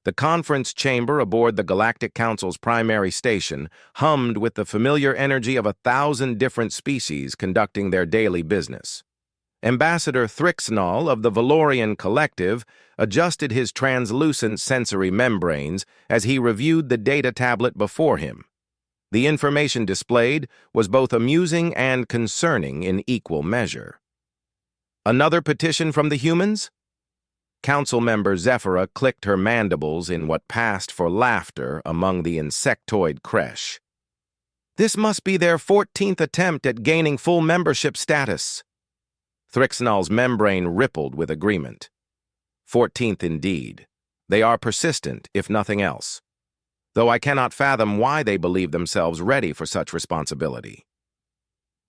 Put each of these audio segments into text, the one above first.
The conference chamber aboard the Galactic Council's primary station hummed with the familiar energy of 1,000 different species conducting their daily business. Ambassador Thrixnall of the Valorian Collective adjusted his translucent sensory membranes as he reviewed the data tablet before him. The information displayed was both amusing and concerning in equal measure. Another petition from the humans? Council member Zephyra clicked her mandibles in what passed for laughter among the insectoid creche. This must be their 14th attempt at gaining full membership status. Thrixnall's membrane rippled with agreement. 14th indeed. They are persistent, if nothing else. Though I cannot fathom why they believe themselves ready for such responsibility.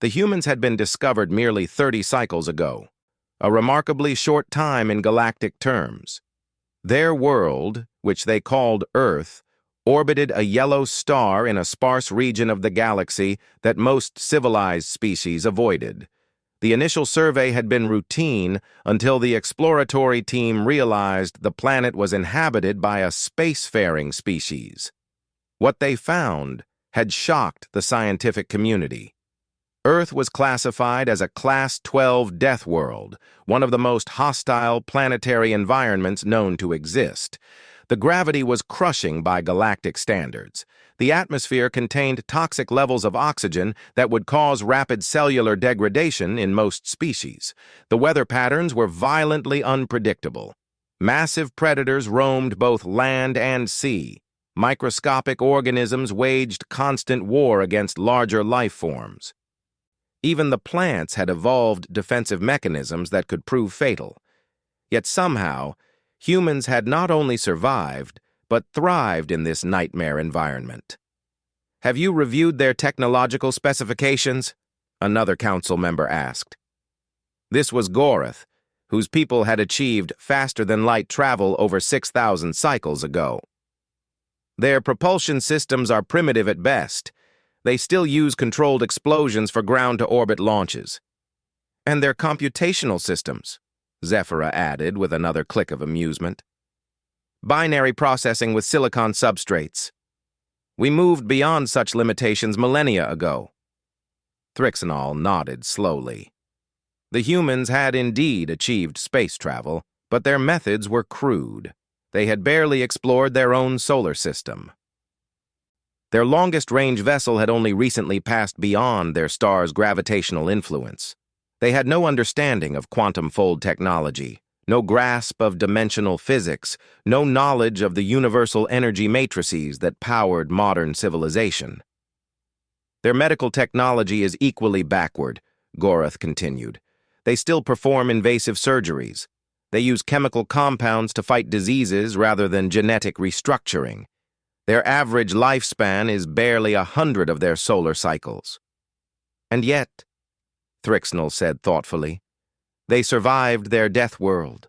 The humans had been discovered merely 30 cycles ago, a remarkably short time in galactic terms. Their world, which they called Earth, orbited a yellow star in a sparse region of the galaxy that most civilized species avoided. The initial survey had been routine until the exploratory team realized the planet was inhabited by a spacefaring species. What they found had shocked the scientific community. Earth was classified as a Class 12 death world, one of the most hostile planetary environments known to exist. The gravity was crushing by galactic standards. The atmosphere contained toxic levels of oxygen that would cause rapid cellular degradation in most species. The weather patterns were violently unpredictable. Massive predators roamed both land and sea. Microscopic organisms waged constant war against larger life forms. Even the plants had evolved defensive mechanisms that could prove fatal. Yet somehow, humans had not only survived, but thrived in this nightmare environment. Have you reviewed their technological specifications? Another council member asked. This was Gorath, whose people had achieved faster-than-light travel over 6,000 cycles ago. Their propulsion systems are primitive at best. They still use controlled explosions for ground-to-orbit launches. And their computational systems, Zephyra added with another click of amusement. Binary processing with silicon substrates. We moved beyond such limitations millennia ago. Thrixnall nodded slowly. The humans had indeed achieved space travel, but their methods were crude. They had barely explored their own solar system. Their longest-range vessel had only recently passed beyond their star's gravitational influence. They had no understanding of quantum fold technology, no grasp of dimensional physics, no knowledge of the universal energy matrices that powered modern civilization. Their medical technology is equally backward, Gorath continued. They still perform invasive surgeries. They use chemical compounds to fight diseases rather than genetic restructuring. Their average lifespan is barely 100 of their solar cycles. And yet, Thrixnall said thoughtfully, they survived their death world.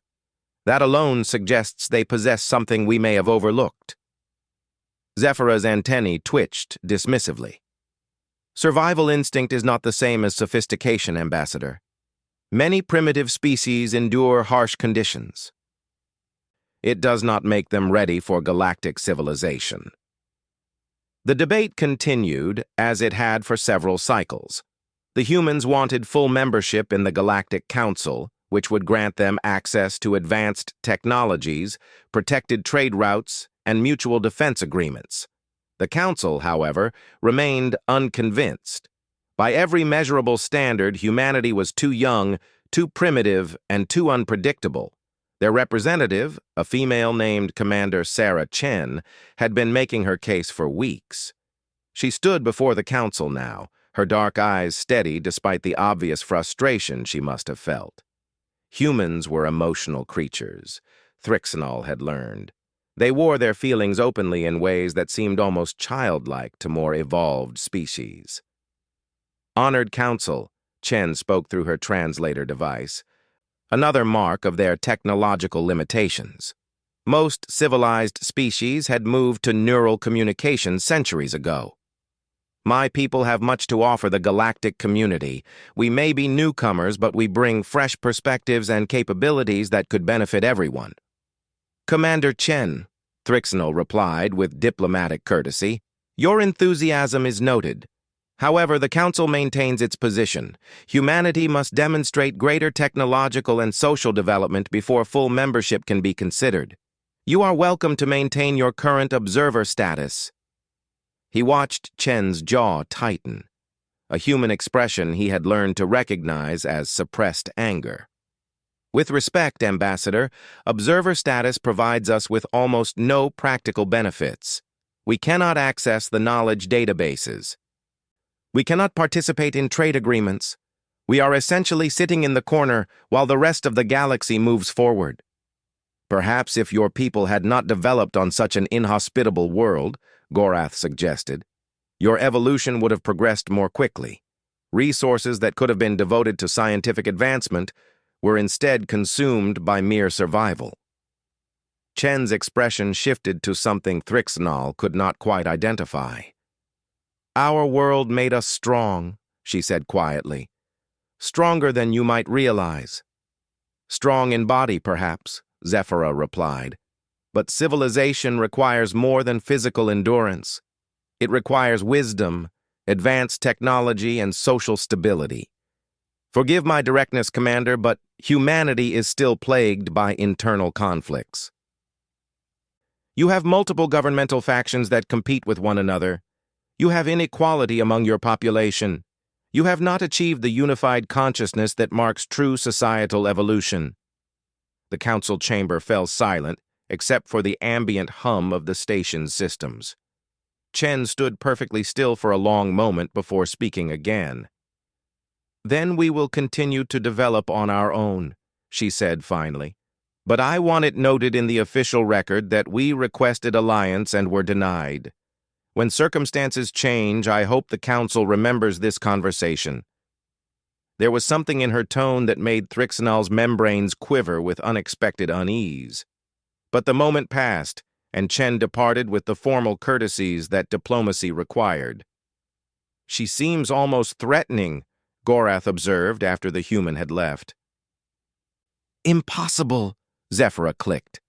That alone suggests they possess something we may have overlooked. Zephyra's antennae twitched dismissively. Survival instinct is not the same as sophistication, Ambassador. Many primitive species endure harsh conditions. It does not make them ready for galactic civilization. The debate continued, as it had for several cycles. The humans wanted full membership in the Galactic Council, which would grant them access to advanced technologies, protected trade routes, and mutual defense agreements. The Council, however, remained unconvinced. By every measurable standard, humanity was too young, too primitive, and too unpredictable. Their representative, a female named Commander Sarah Chen, had been making her case for weeks. She stood before the council now, her dark eyes steady despite the obvious frustration she must have felt. Humans were emotional creatures, Thrixnall had learned. They wore their feelings openly in ways that seemed almost childlike to more evolved species. Honored Council, Chen spoke through her translator device, another mark of their technological limitations. Most civilized species had moved to neural communication centuries ago. My people have much to offer the galactic community. We may be newcomers, but we bring fresh perspectives and capabilities that could benefit everyone. Commander Chen, Thrixnell replied with diplomatic courtesy. Your enthusiasm is noted. However, the Council maintains its position. Humanity must demonstrate greater technological and social development before full membership can be considered. You are welcome to maintain your current observer status. He watched Chen's jaw tighten, a human expression he had learned to recognize as suppressed anger. With respect, Ambassador, observer status provides us with almost no practical benefits. We cannot access the knowledge databases. We cannot participate in trade agreements. We are essentially sitting in the corner while the rest of the galaxy moves forward. Perhaps if your people had not developed on such an inhospitable world, Gorath suggested, your evolution would have progressed more quickly. Resources that could have been devoted to scientific advancement were instead consumed by mere survival. Chen's expression shifted to something Thrixnell could not quite identify. Our world made us strong, she said quietly. Stronger than you might realize. Strong in body, perhaps, Zephyra replied. But civilization requires more than physical endurance. It requires wisdom, advanced technology, and social stability. Forgive my directness, Commander, but humanity is still plagued by internal conflicts. You have multiple governmental factions that compete with one another. You have inequality among your population. You have not achieved the unified consciousness that marks true societal evolution. The council chamber fell silent, except for the ambient hum of the station's systems. Chen stood perfectly still for a long moment before speaking again. Then we will continue to develop on our own, she said finally. But I want it noted in the official record that we requested alliance and were denied. When circumstances change, I hope the Council remembers this conversation. There was something in her tone that made Thrixnell's membranes quiver with unexpected unease. But the moment passed, and Chen departed with the formal courtesies that diplomacy required. She seems almost threatening, Gorath observed after the human had left. Impossible, Zephyra clicked.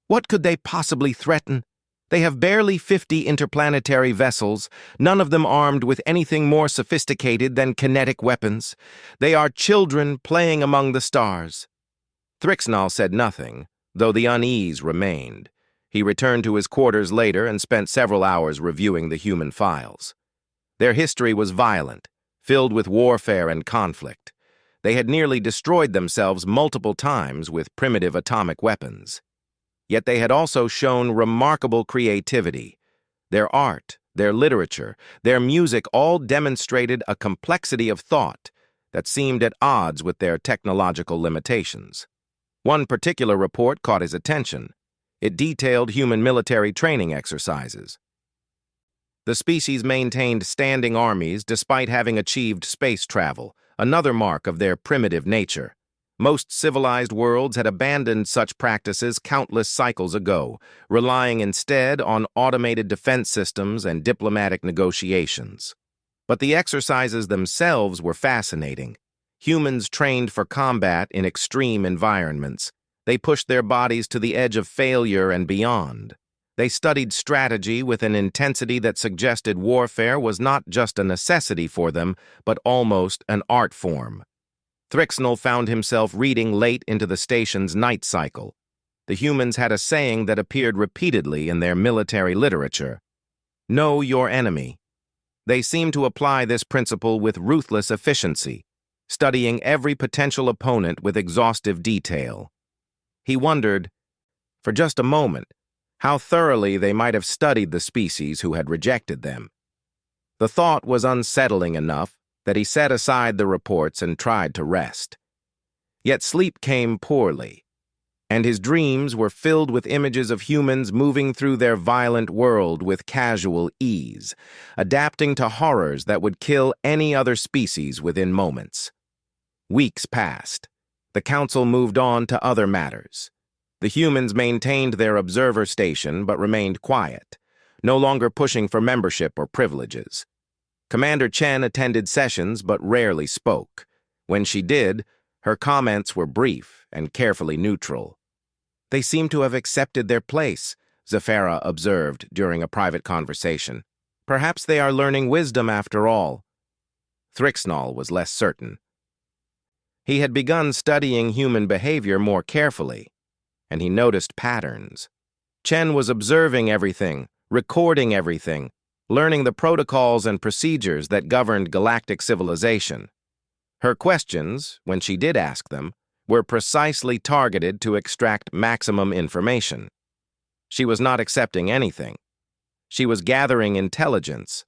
What could they possibly threaten? They have barely 50 interplanetary vessels, none of them armed with anything more sophisticated than kinetic weapons. They are children playing among the stars. Thrixnell said nothing, though the unease remained. He returned to his quarters later and spent several hours reviewing the human files. Their history was violent, filled with warfare and conflict. They had nearly destroyed themselves multiple times with primitive atomic weapons. Yet they had also shown remarkable creativity. Their art, their literature, their music all demonstrated a complexity of thought that seemed at odds with their technological limitations. One particular report caught his attention. It detailed human military training exercises. The species maintained standing armies despite having achieved space travel, another mark of their primitive nature. Most civilized worlds had abandoned such practices countless cycles ago, relying instead on automated defense systems and diplomatic negotiations. But the exercises themselves were fascinating. Humans trained for combat in extreme environments. They pushed their bodies to the edge of failure and beyond. They studied strategy with an intensity that suggested warfare was not just a necessity for them, but almost an art form. Thrixnell found himself reading late into the station's night cycle. The humans had a saying that appeared repeatedly in their military literature. Know your enemy. They seemed to apply this principle with ruthless efficiency, studying every potential opponent with exhaustive detail. He wondered, for just a moment, how thoroughly they might have studied the species who had rejected them. The thought was unsettling enough that he set aside the reports and tried to rest. Yet sleep came poorly, and his dreams were filled with images of humans moving through their violent world with casual ease, adapting to horrors that would kill any other species within moments. Weeks passed. The Council moved on to other matters. The humans maintained their observer station but remained quiet, no longer pushing for membership or privileges. Commander Chen attended sessions but rarely spoke. When she did, her comments were brief and carefully neutral. They seemed to have accepted their place, Zephyra observed during a private conversation. Perhaps they are learning wisdom after all. Thrixnall was less certain. He had begun studying human behavior more carefully, and he noticed patterns. Chen was observing everything, recording everything, learning the protocols and procedures that governed galactic civilization. Her questions, when she did ask them, were precisely targeted to extract maximum information. She was not accepting anything. She was gathering intelligence.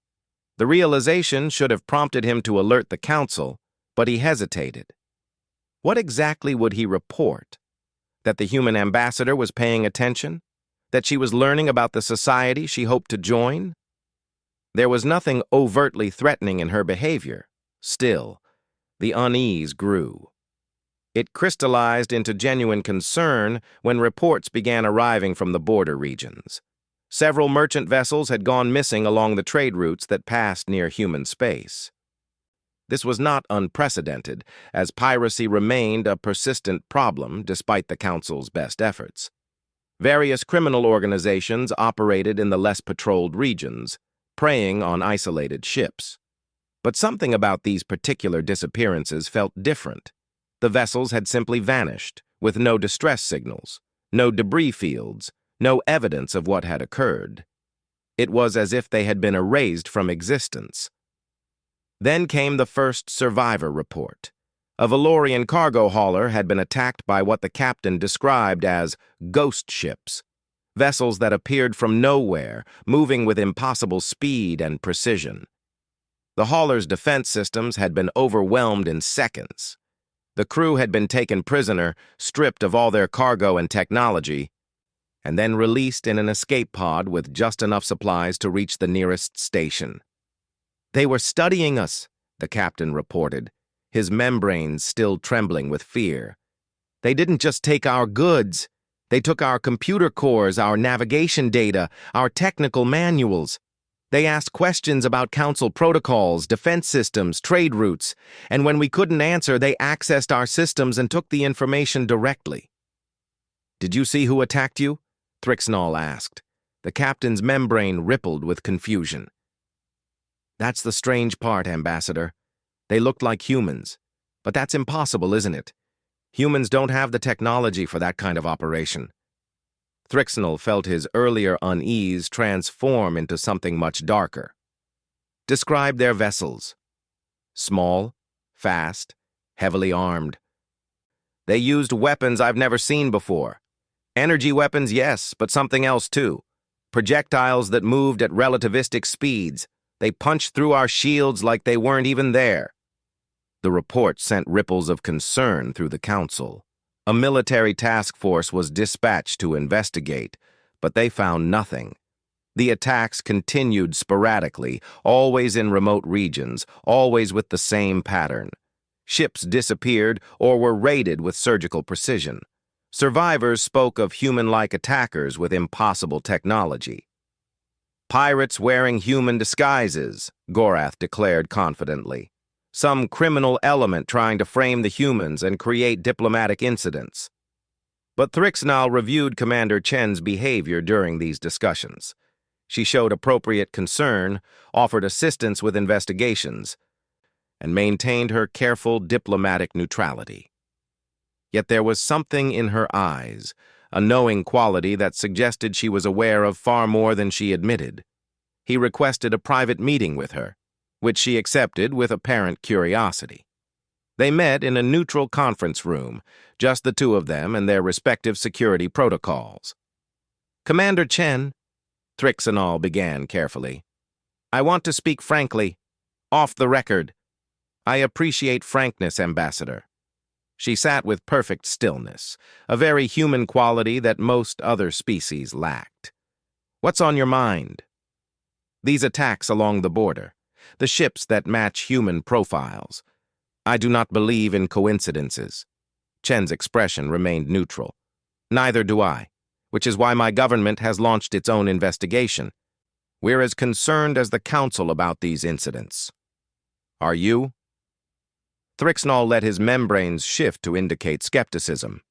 The realization should have prompted him to alert the council, but he hesitated. What exactly would he report? That the human ambassador was paying attention? That she was learning about the society she hoped to join? There was nothing overtly threatening in her behavior. Still, the unease grew. It crystallized into genuine concern when reports began arriving from the border regions. Several merchant vessels had gone missing along the trade routes that passed near human space. This was not unprecedented, as piracy remained a persistent problem despite the Council's best efforts. Various criminal organizations operated in the less patrolled regions, preying on isolated ships. But something about these particular disappearances felt different. The vessels had simply vanished, with no distress signals, no debris fields, no evidence of what had occurred. It was as if they had been erased from existence. Then came the first survivor report. A Valorian cargo hauler had been attacked by what the captain described as ghost ships, vessels that appeared from nowhere, moving with impossible speed and precision. The hauler's defense systems had been overwhelmed in seconds. The crew had been taken prisoner, stripped of all their cargo and technology, and then released in an escape pod with just enough supplies to reach the nearest station. "They were studying us," the captain reported, his membranes still trembling with fear. "They didn't just take our goods. They took our computer cores, our navigation data, our technical manuals. They asked questions about council protocols, defense systems, trade routes, and when we couldn't answer, they accessed our systems and took the information directly." "Did you see who attacked you?" Thrixnall asked. The captain's membrane rippled with confusion. "That's the strange part, Ambassador. They looked like humans. But that's impossible, isn't it? Humans don't have the technology for that kind of operation." Thrixnall felt his earlier unease transform into something much darker. "Describe their vessels." "Small, fast, heavily armed. They used weapons I've never seen before. Energy weapons, yes, but something else too. Projectiles that moved at relativistic speeds. They punched through our shields like they weren't even there." The report sent ripples of concern through the council. A military task force was dispatched to investigate, but they found nothing. The attacks continued sporadically, always in remote regions, always with the same pattern. Ships disappeared or were raided with surgical precision. Survivors spoke of human-like attackers with impossible technology. "Pirates wearing human disguises," Gorath declared confidently. "Some criminal element trying to frame the humans and create diplomatic incidents." But Thrixnall reviewed Commander Chen's behavior during these discussions. She showed appropriate concern, offered assistance with investigations, and maintained her careful diplomatic neutrality. Yet there was something in her eyes, a knowing quality that suggested she was aware of far more than she admitted. He requested a private meeting with her, which she accepted with apparent curiosity. They met in a neutral conference room, just the two of them and their respective security protocols. "Commander Chen," Thrixnall began carefully, "I want to speak frankly, off the record. I appreciate frankness, Ambassador." She sat with perfect stillness, a very human quality that most other species lacked. "What's on your mind?" "These attacks along the border. The ships that match human profiles. I do not believe in coincidences." Chen's expression remained neutral. "Neither do I, which is why my government has launched its own investigation. We're as concerned as the Council about these incidents. Are you?" Thrixnall let his membranes shift to indicate skepticism.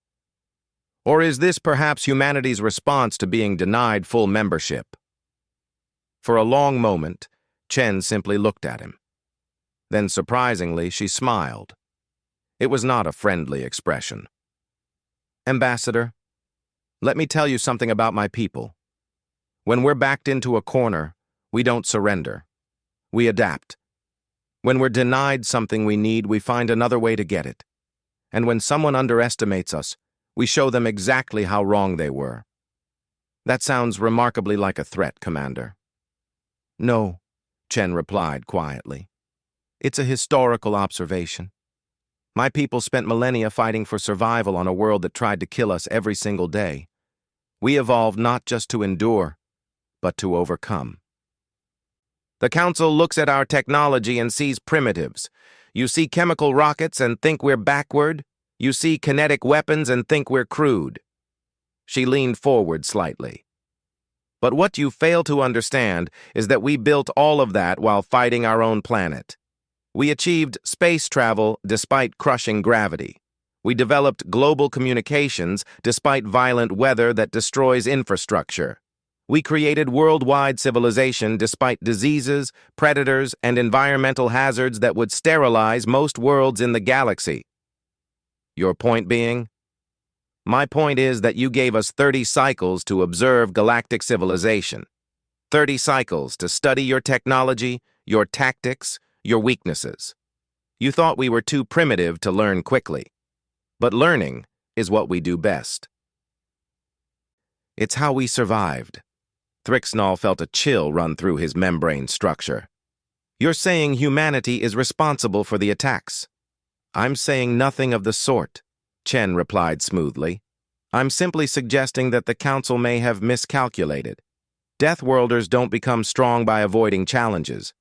Or is this perhaps humanity's response to being denied full membership? For a long moment, Chen simply looked at him. Then, surprisingly, she smiled. It was not a friendly expression. Ambassador, let me tell you something about my people. When we're backed into a corner, we don't surrender. We adapt. When we're denied something we need, we find another way to get it. And when someone underestimates us, we show them exactly how wrong they were. That sounds remarkably like a threat, Commander. No, Chen replied quietly. It's a historical observation. My people spent millennia fighting for survival on a world that tried to kill us every single day. We evolved not just to endure, but to overcome. The Council looks at our technology and sees primitives. You see chemical rockets and think we're backward. You see kinetic weapons and think we're crude. She leaned forward slightly. But what you fail to understand is that we built all of that while fighting our own planet. We achieved space travel despite crushing gravity. We developed global communications despite violent weather that destroys infrastructure. We created worldwide civilization despite diseases, predators, and environmental hazards that would sterilize most worlds in the galaxy. Your point being? My point is that you gave us 30 cycles to observe galactic civilization. 30 cycles to study your technology, your tactics, your weaknesses. You thought we were too primitive to learn quickly. But learning is what we do best. It's how we survived. Thrixnall felt a chill run through his membrane structure. You're saying humanity is responsible for the attacks. I'm saying nothing of the sort, Chen replied smoothly. I'm simply suggesting that the Council may have miscalculated. Deathworlders don't become strong by avoiding challenges.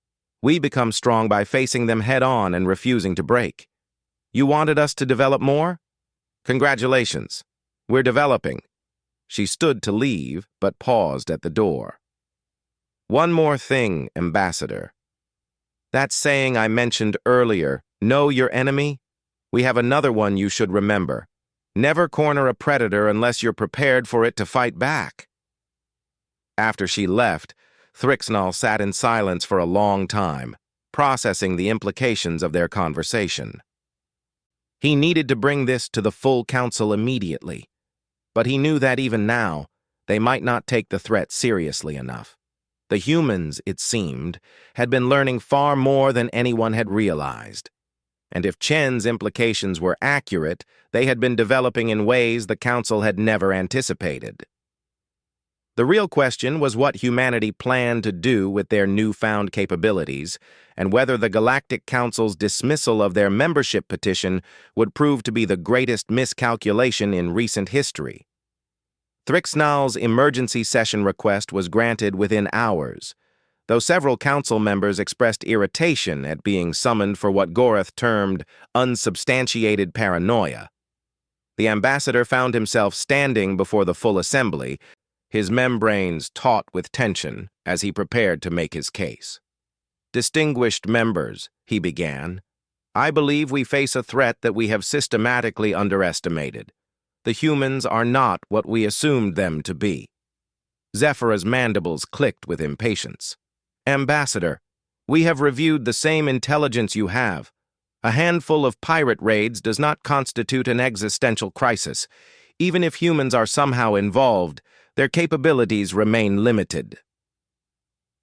We become strong by facing them head-on and refusing to break. You wanted us to develop more? Congratulations. We're developing. She stood to leave, but paused at the door. One more thing, Ambassador. That saying I mentioned earlier, know your enemy? We have another one you should remember. Never corner a predator unless you're prepared for it to fight back. After she left, Thrixnall sat in silence for a long time, processing the implications of their conversation. He needed to bring this to the full Council immediately, but he knew that even now, they might not take the threat seriously enough. The humans, it seemed, had been learning far more than anyone had realized. And if Chen's implications were accurate, they had been developing in ways the Council had never anticipated. The real question was what humanity planned to do with their newfound capabilities, and whether the Galactic Council's dismissal of their membership petition would prove to be the greatest miscalculation in recent history. Thrixnall's emergency session request was granted within hours, though several council members expressed irritation at being summoned for what Gorath termed unsubstantiated paranoia. The ambassador found himself standing before the full assembly, his membranes taut with tension as he prepared to make his case. Distinguished members, he began, I believe we face a threat that we have systematically underestimated. The humans are not what we assumed them to be. Zephyra's mandibles clicked with impatience. Ambassador, we have reviewed the same intelligence you have. A handful of pirate raids does not constitute an existential crisis. Even if humans are somehow involved, their capabilities remain limited.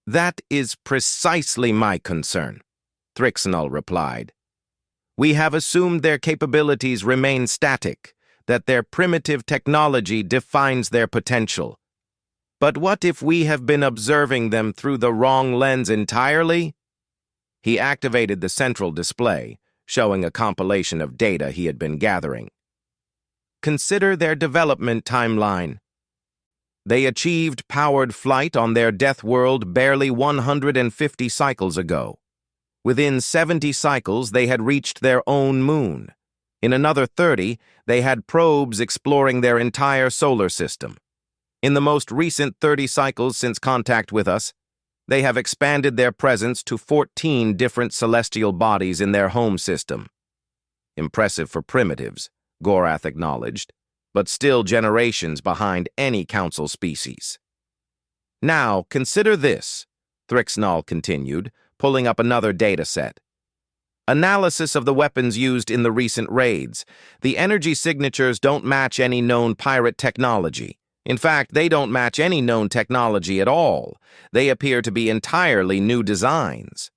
That is precisely my concern, Thrixnall replied. We have assumed their capabilities remain static, that their primitive technology defines their potential. But what if we have been observing them through the wrong lens entirely? He activated the central display, showing a compilation of data he had been gathering. Consider their development timeline. They achieved powered flight on their death world barely 150 cycles ago. Within 70 cycles, they had reached their own moon. In another 30, they had probes exploring their entire solar system. In the most recent 30 cycles since contact with us, they have expanded their presence to 14 different celestial bodies in their home system. Impressive for primitives, Gorath acknowledged. but still generations behind any Council species. Now, consider this, Thrixnall continued, pulling up another data set. Analysis of the weapons used in the recent raids. The energy signatures don't match any known pirate technology. In fact, they don't match any known technology at all. They appear to be entirely new designs.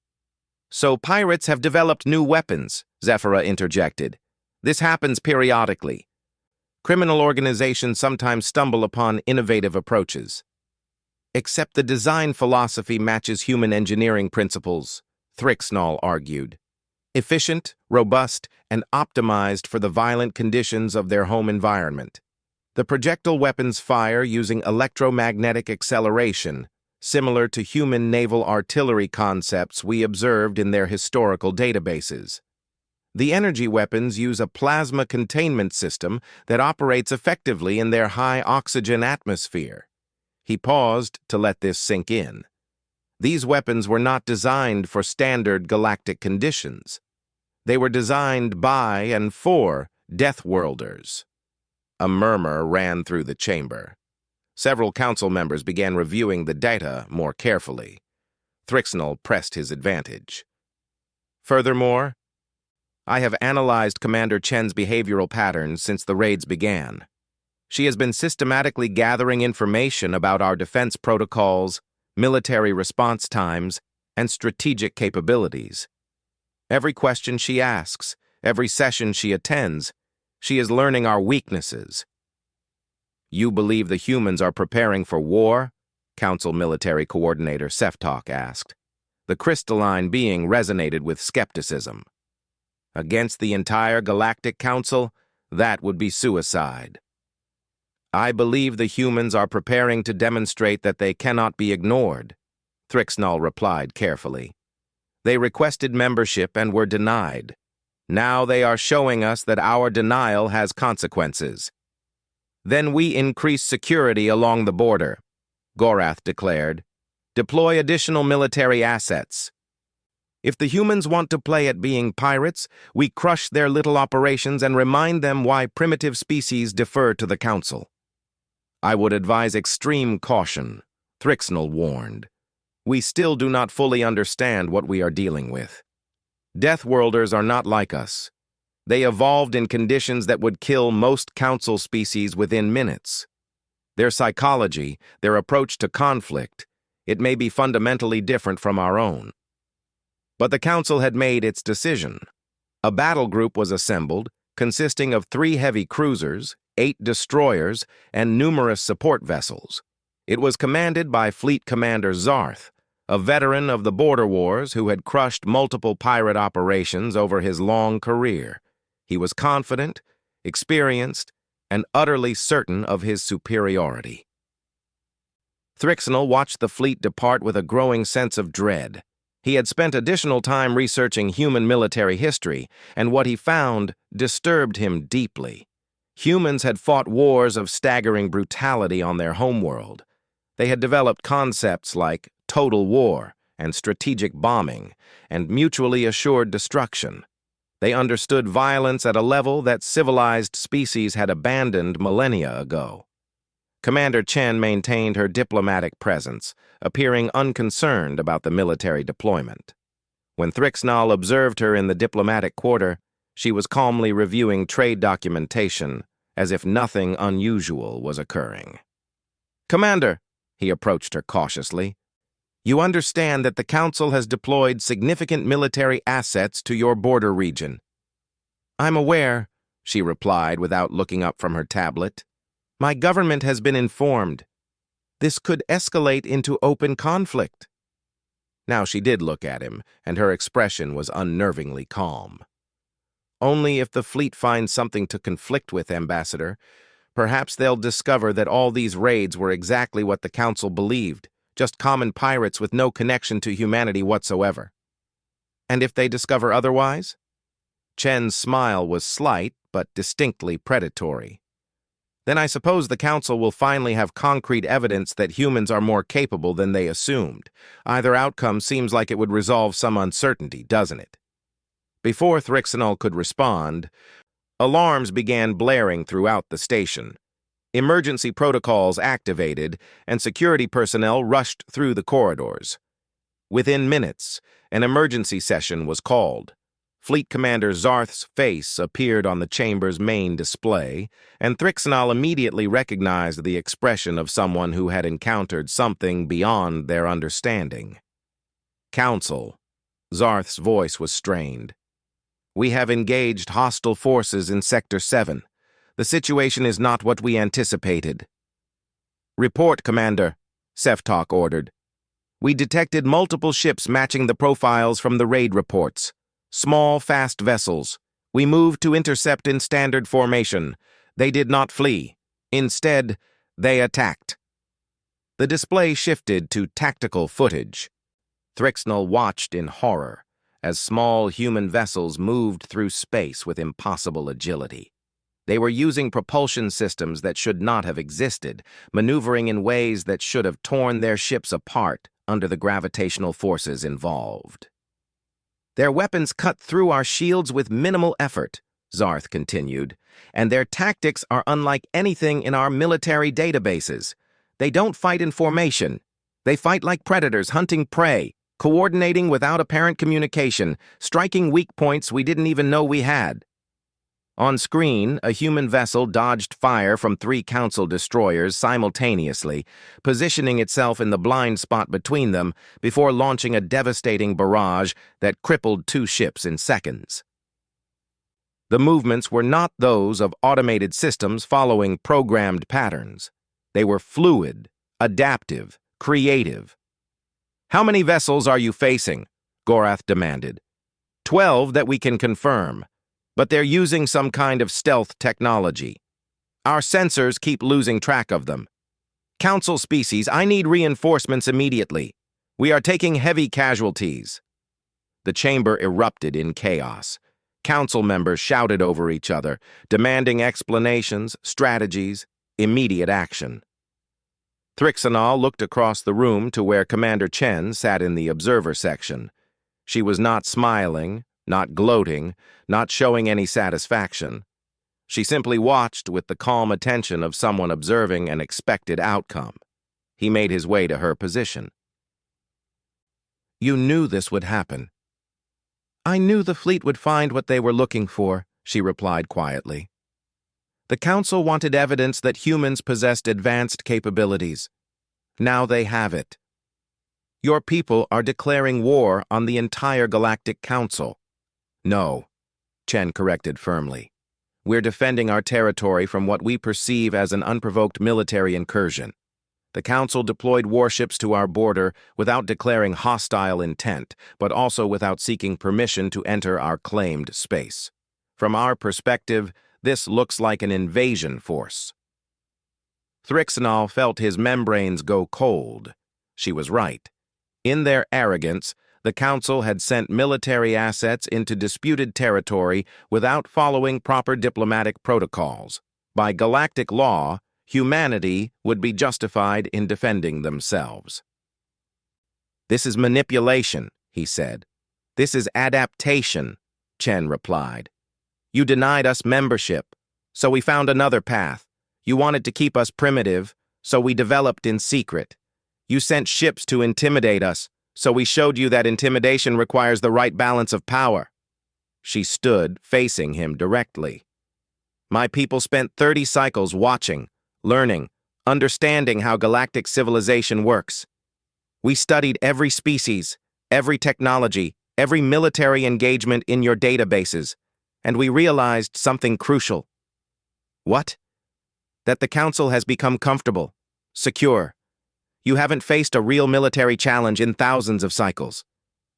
So pirates have developed new weapons, Zephyra interjected. This happens periodically. Criminal organizations sometimes stumble upon innovative approaches. Except the design philosophy matches human engineering principles, Thrixnall argued. Efficient, robust, and optimized for the violent conditions of their home environment. The projectile weapons fire using electromagnetic acceleration, similar to human naval artillery concepts we observed in their historical databases. The energy weapons use a plasma containment system that operates effectively in their high oxygen atmosphere. He paused to let this sink in. These weapons were not designed for standard galactic conditions. They were designed by and for Deathworlders. A murmur ran through the chamber. Several council members began reviewing the data more carefully. Thrixnall pressed his advantage. Furthermore, I have analyzed Commander Chen's behavioral patterns since the raids began. She has been systematically gathering information about our defense protocols, military response times, and strategic capabilities. Every question she asks, every session she attends, she is learning our weaknesses. You believe the humans are preparing for war? Council Military Coordinator Seftok asked. The crystalline being resonated with skepticism. Against the entire Galactic Council, that would be suicide. I believe the humans are preparing to demonstrate that they cannot be ignored, Thrixnall replied carefully. They requested membership and were denied. Now they are showing us that our denial has consequences. Then we increase security along the border, Gorath declared. Deploy additional military assets. If the humans want to play at being pirates, we crush their little operations and remind them why primitive species defer to the Council. I would advise extreme caution, Thrixnall warned. We still do not fully understand what we are dealing with. Deathworlders are not like us. They evolved in conditions that would kill most Council species within minutes. Their psychology, their approach to conflict, it may be fundamentally different from our own. But the Council had made its decision. A battle group was assembled, consisting of 3 heavy cruisers, 8 destroyers, and numerous support vessels. It was commanded by Fleet Commander Zarth, a veteran of the border wars who had crushed multiple pirate operations over his long career. He was confident, experienced, and utterly certain of his superiority. Thrixnall watched the fleet depart with a growing sense of dread. He had spent additional time researching human military history, and what he found disturbed him deeply. Humans had fought wars of staggering brutality on their homeworld. They had developed concepts like total war and strategic bombing and mutually assured destruction. They understood violence at a level that civilized species had abandoned millennia ago. Commander Chen maintained her diplomatic presence, appearing unconcerned about the military deployment. When Thrixnall observed her in the diplomatic quarter, she was calmly reviewing trade documentation, as if nothing unusual was occurring. Commander, he approached her cautiously, you understand that the Council has deployed significant military assets to your border region. I'm aware, she replied without looking up from her tablet. My government has been informed. This could escalate into open conflict. Now she did look at him, and her expression was unnervingly calm. Only if the fleet finds something to conflict with, Ambassador. Perhaps they'll discover that all these raids were exactly what the Council believed, just common pirates with no connection to humanity whatsoever. And if they discover otherwise? Chen's smile was slight, but distinctly predatory. Then I suppose the Council will finally have concrete evidence that humans are more capable than they assumed. Either outcome seems like it would resolve some uncertainty, doesn't it? Before Thrixnall could respond, Alarms began blaring throughout the station. Emergency protocols activated, and security personnel rushed through the corridors. Within minutes, an emergency session was called. Fleet Commander Zarth's face appeared on the chamber's main display, and Thrixnal immediately recognized the expression of someone who had encountered something beyond their understanding. Council. Zarth's voice was strained. We have engaged hostile forces in Sector 7. The situation is not what we anticipated. Report, Commander, Seftok ordered. We detected multiple ships matching the profiles from the raid reports. Small, fast vessels. We moved to intercept in standard formation. They did not flee. Instead, they attacked. The display shifted to tactical footage. Thrixnal watched in horror as small human vessels moved through space with impossible agility. They were using propulsion systems that should not have existed, maneuvering in ways that should have torn their ships apart under the gravitational forces involved. Their weapons cut through our shields with minimal effort, Zarth continued, and their tactics are unlike anything in our military databases. They don't fight in formation. They fight like predators hunting prey, coordinating without apparent communication, striking weak points we didn't even know we had. On screen, a human vessel dodged fire from 3 Council destroyers simultaneously, positioning itself in the blind spot between them before launching a devastating barrage that crippled 2 ships in seconds. The movements were not those of automated systems following programmed patterns. They were fluid, adaptive, creative. How many vessels are you facing? Gorath demanded. 12 that we can confirm. But they're using some kind of stealth technology. Our sensors keep losing track of them. Council species, I need reinforcements immediately. We are taking heavy casualties. The chamber erupted in chaos. Council members shouted over each other, demanding explanations, strategies, immediate action. Thrixnal looked across the room to where Commander Chen sat in the observer section. She was not smiling, not gloating, not showing any satisfaction. She simply watched with the calm attention of someone observing an expected outcome. He made his way to her position. You knew this would happen. I knew the fleet would find what they were looking for, she replied quietly. The Council wanted evidence that humans possessed advanced capabilities. Now they have it. Your people are declaring war on the entire Galactic Council. No, Chen corrected firmly. We're defending our territory from what we perceive as an unprovoked military incursion. The Council deployed warships to our border without declaring hostile intent, but also without seeking permission to enter our claimed space. From our perspective, this looks like an invasion force. Thrixnal felt his membranes go cold. She was right. In their arrogance, the Council had sent military assets into disputed territory without following proper diplomatic protocols. By galactic law, humanity would be justified in defending themselves. This is manipulation, he said. This is adaptation, Chen replied. You denied us membership, so we found another path. You wanted to keep us primitive, so we developed in secret. You sent ships to intimidate us, so we showed you that intimidation requires the right balance of power. She stood, facing him directly. My people spent 30 cycles watching, learning, understanding how galactic civilization works. We studied every species, every technology, every military engagement in your databases, and we realized something crucial. What? That the Council has become comfortable, secure. You haven't faced a real military challenge in thousands of cycles.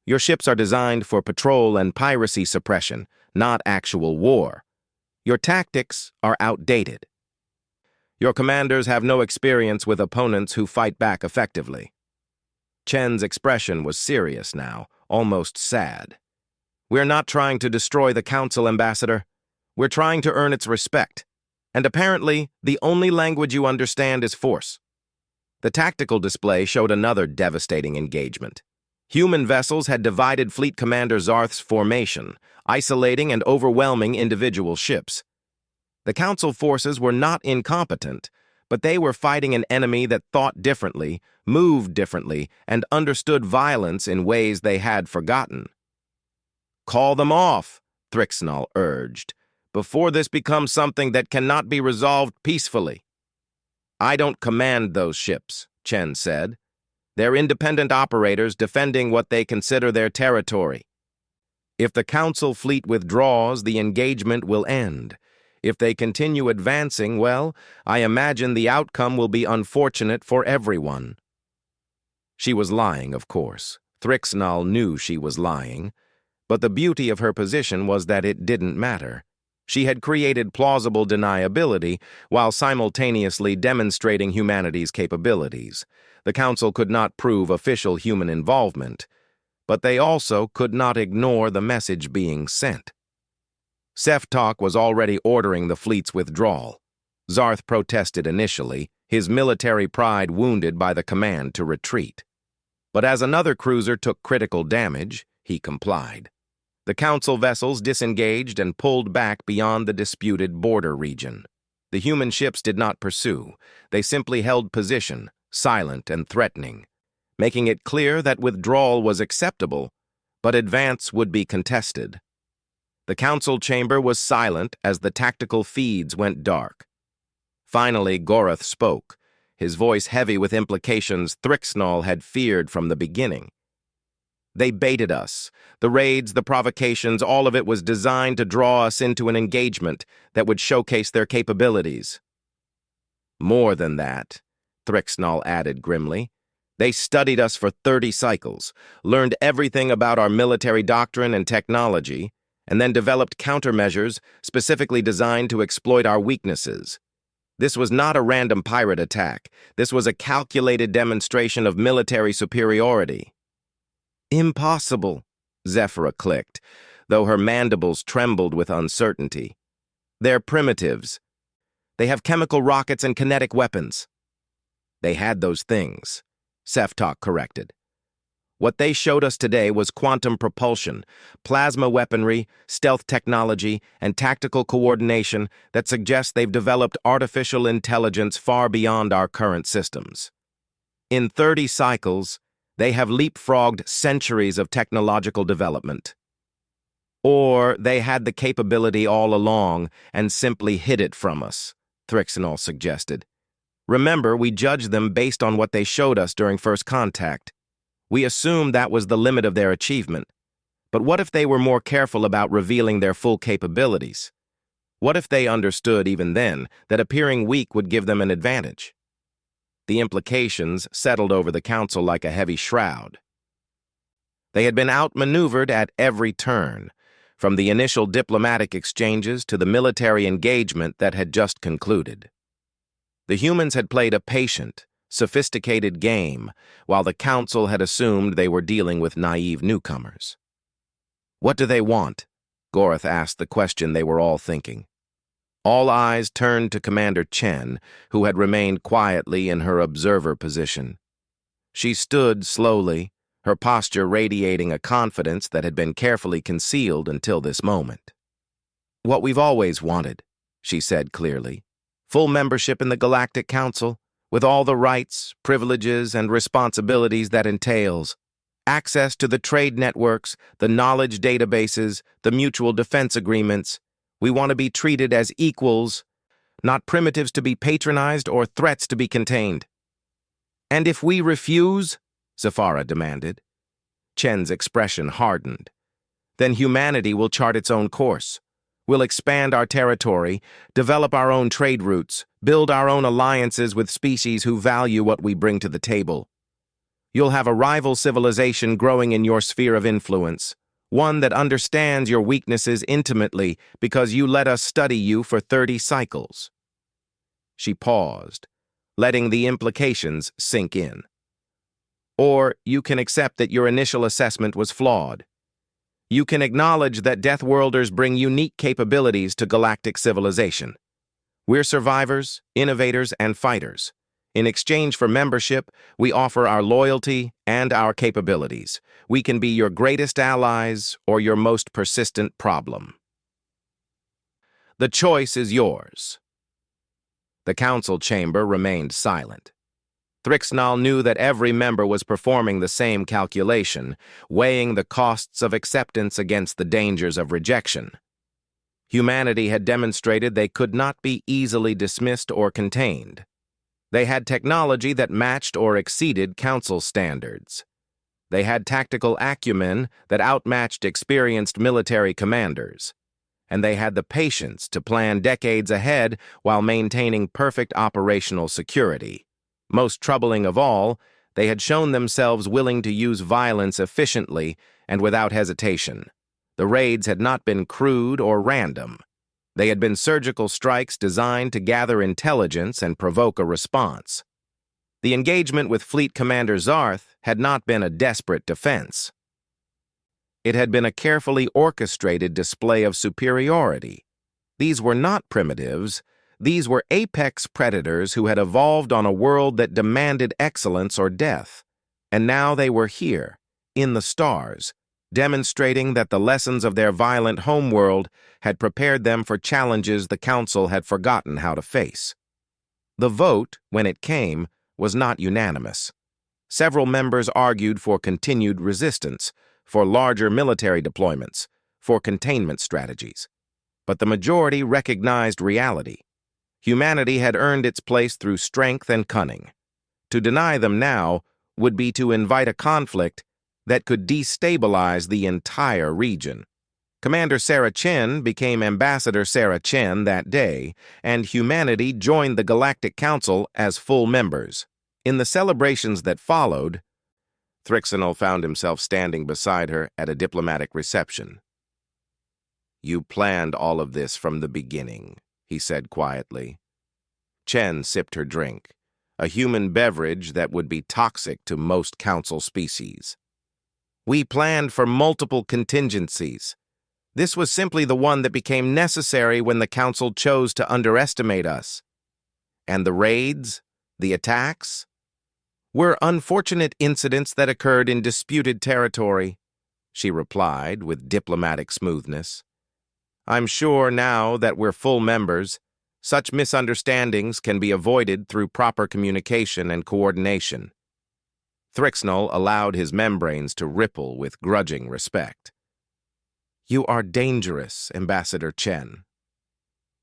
Your ships are designed for patrol and piracy suppression, not actual war. Your tactics are outdated. Your commanders have no experience with opponents who fight back effectively. Chen's expression was serious now, almost sad. We're not trying to destroy the Council, Ambassador. We're trying to earn its respect. And apparently, the only language you understand is force. The tactical display showed another devastating engagement. Human vessels had divided Fleet Commander Zarth's formation, isolating and overwhelming individual ships. The Council forces were not incompetent, but they were fighting an enemy that thought differently, moved differently, and understood violence in ways they had forgotten. "Call them off," Thrixnall urged, "before this becomes something that cannot be resolved peacefully." "I don't command those ships," Chen said. "They're independent operators defending what they consider their territory. If the Council fleet withdraws, the engagement will end. If they continue advancing, well, I imagine the outcome will be unfortunate for everyone." She was lying, of course. Thrixnall knew she was lying. But the beauty of her position was that it didn't matter. She had created plausible deniability while simultaneously demonstrating humanity's capabilities. The Council could not prove official human involvement, but they also could not ignore the message being sent. Seftok was already ordering the fleet's withdrawal. Zarth protested initially, his military pride wounded by the command to retreat. But as another cruiser took critical damage, he complied. The Council vessels disengaged and pulled back beyond the disputed border region. The human ships did not pursue. They simply held position, silent and threatening, making it clear that withdrawal was acceptable, but advance would be contested. The Council chamber was silent as the tactical feeds went dark. Finally, Gorath spoke, his voice heavy with implications Thrixnall had feared from the beginning. "They baited us. The raids, the provocations, all of it was designed to draw us into an engagement that would showcase their capabilities." "More than that," Thrixnall added grimly. "They studied us for 30 cycles, learned everything about our military doctrine and technology, and then developed countermeasures specifically designed to exploit our weaknesses. This was not a random pirate attack. This was a calculated demonstration of military superiority." "Impossible," Zephyra clicked, though her mandibles trembled with uncertainty. "They're primitives. They have chemical rockets and kinetic weapons." "They had those things," Seftok corrected. "What they showed us today was quantum propulsion, plasma weaponry, stealth technology, and tactical coordination that suggests they've developed artificial intelligence far beyond our current systems. In 30 cycles, they have leapfrogged centuries of technological development. Or they had the capability all along and simply hid it from us," Thrixnall suggested. "Remember, we judged them based on what they showed us during first contact. We assumed that was the limit of their achievement. But what if they were more careful about revealing their full capabilities? What if they understood, even then, that appearing weak would give them an advantage?" The implications settled over the Council like a heavy shroud. They had been outmaneuvered at every turn, from the initial diplomatic exchanges to the military engagement that had just concluded. The humans had played a patient, sophisticated game, while the Council had assumed they were dealing with naive newcomers. "What do they want?" Gorath asked the question they were all thinking. All eyes turned to Commander Chen, who had remained quietly in her observer position. She stood slowly, her posture radiating a confidence that had been carefully concealed until this moment. "What we've always wanted," she said clearly. "Full membership in the Galactic Council, with all the rights, privileges, and responsibilities that entails. Access to the trade networks, the knowledge databases, the mutual defense agreements. We want to be treated as equals, not primitives to be patronized or threats to be contained." "And if we refuse?" Zafara demanded. Chen's expression hardened. "Then humanity will chart its own course. We'll expand our territory, develop our own trade routes, build our own alliances with species who value what we bring to the table. You'll have a rival civilization growing in your sphere of influence, one that understands your weaknesses intimately because you let us study you for 30 cycles." She paused, letting the implications sink in. "Or you can accept that your initial assessment was flawed. You can acknowledge that Deathworlders bring unique capabilities to galactic civilization. We're survivors, innovators, and fighters. In exchange for membership, we offer our loyalty and our capabilities. We can be your greatest allies or your most persistent problem." The choice is yours." The council chamber remained silent. Thrixnall knew that every member was performing the same calculation, weighing the costs of acceptance against the dangers of rejection. Humanity had demonstrated they could not be easily dismissed or contained. They had technology that matched or exceeded council standards. They had tactical acumen that outmatched experienced military commanders. And they had the patience to plan decades ahead while maintaining perfect operational security. Most troubling of all, they had shown themselves willing to use violence efficiently and without hesitation. The raids had not been crude or random. They had been surgical strikes designed to gather intelligence and provoke a response. The engagement with Fleet Commander Zarth had not been a desperate defense. It had been a carefully orchestrated display of superiority. These were not primitives. These were apex predators who had evolved on a world that demanded excellence or death. And now they were here, in the stars, demonstrating that the lessons of their violent homeworld had prepared them for challenges the Council had forgotten how to face. The vote, when it came, was not unanimous. Several members argued for continued resistance, for larger military deployments, for containment strategies. But the majority recognized reality. Humanity had earned its place through strength and cunning. To deny them now would be to invite a conflict that could destabilize the entire region. Commander Sarah Chen became Ambassador Sarah Chen that day, and humanity joined the Galactic Council as full members. In the celebrations that followed, Thrixnall found himself standing beside her at a diplomatic reception. "You planned all of this from the beginning," he said quietly. Chen sipped her drink, a human beverage that would be toxic to most council species. "We planned for multiple contingencies. This was simply the one that became necessary when the council chose to underestimate us. And the raids, the attacks, were unfortunate incidents that occurred in disputed territory," she replied with diplomatic smoothness. "I'm sure now that we're full members, such misunderstandings can be avoided through proper communication and coordination." Thrixnall allowed his membranes to ripple with grudging respect. "You are dangerous, Ambassador Chen."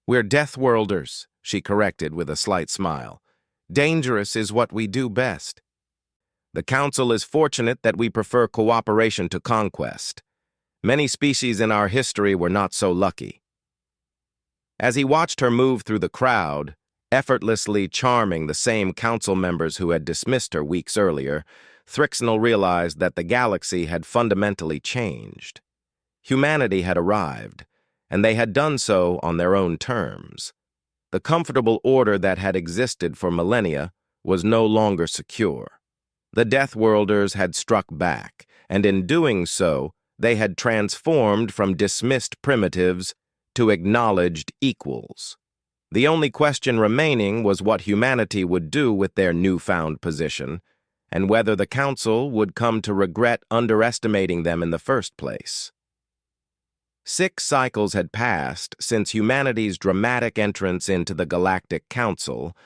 "We're Deathworlders," she corrected with a slight smile. "Dangerous is what we do best. The Council is fortunate that we prefer cooperation to conquest. Many species in our history were not so lucky." As he watched her move through the crowd, effortlessly charming the same council members who had dismissed her weeks earlier, Thrixnall realized that the galaxy had fundamentally changed. Humanity had arrived, and they had done so on their own terms. The comfortable order that had existed for millennia was no longer secure. The Deathworlders had struck back, and in doing so, they had transformed from dismissed primitives to acknowledged equals. The only question remaining was what humanity would do with their newfound position, and whether the Council would come to regret underestimating them in the first place. 6 cycles had passed since humanity's dramatic entrance into the Galactic Council,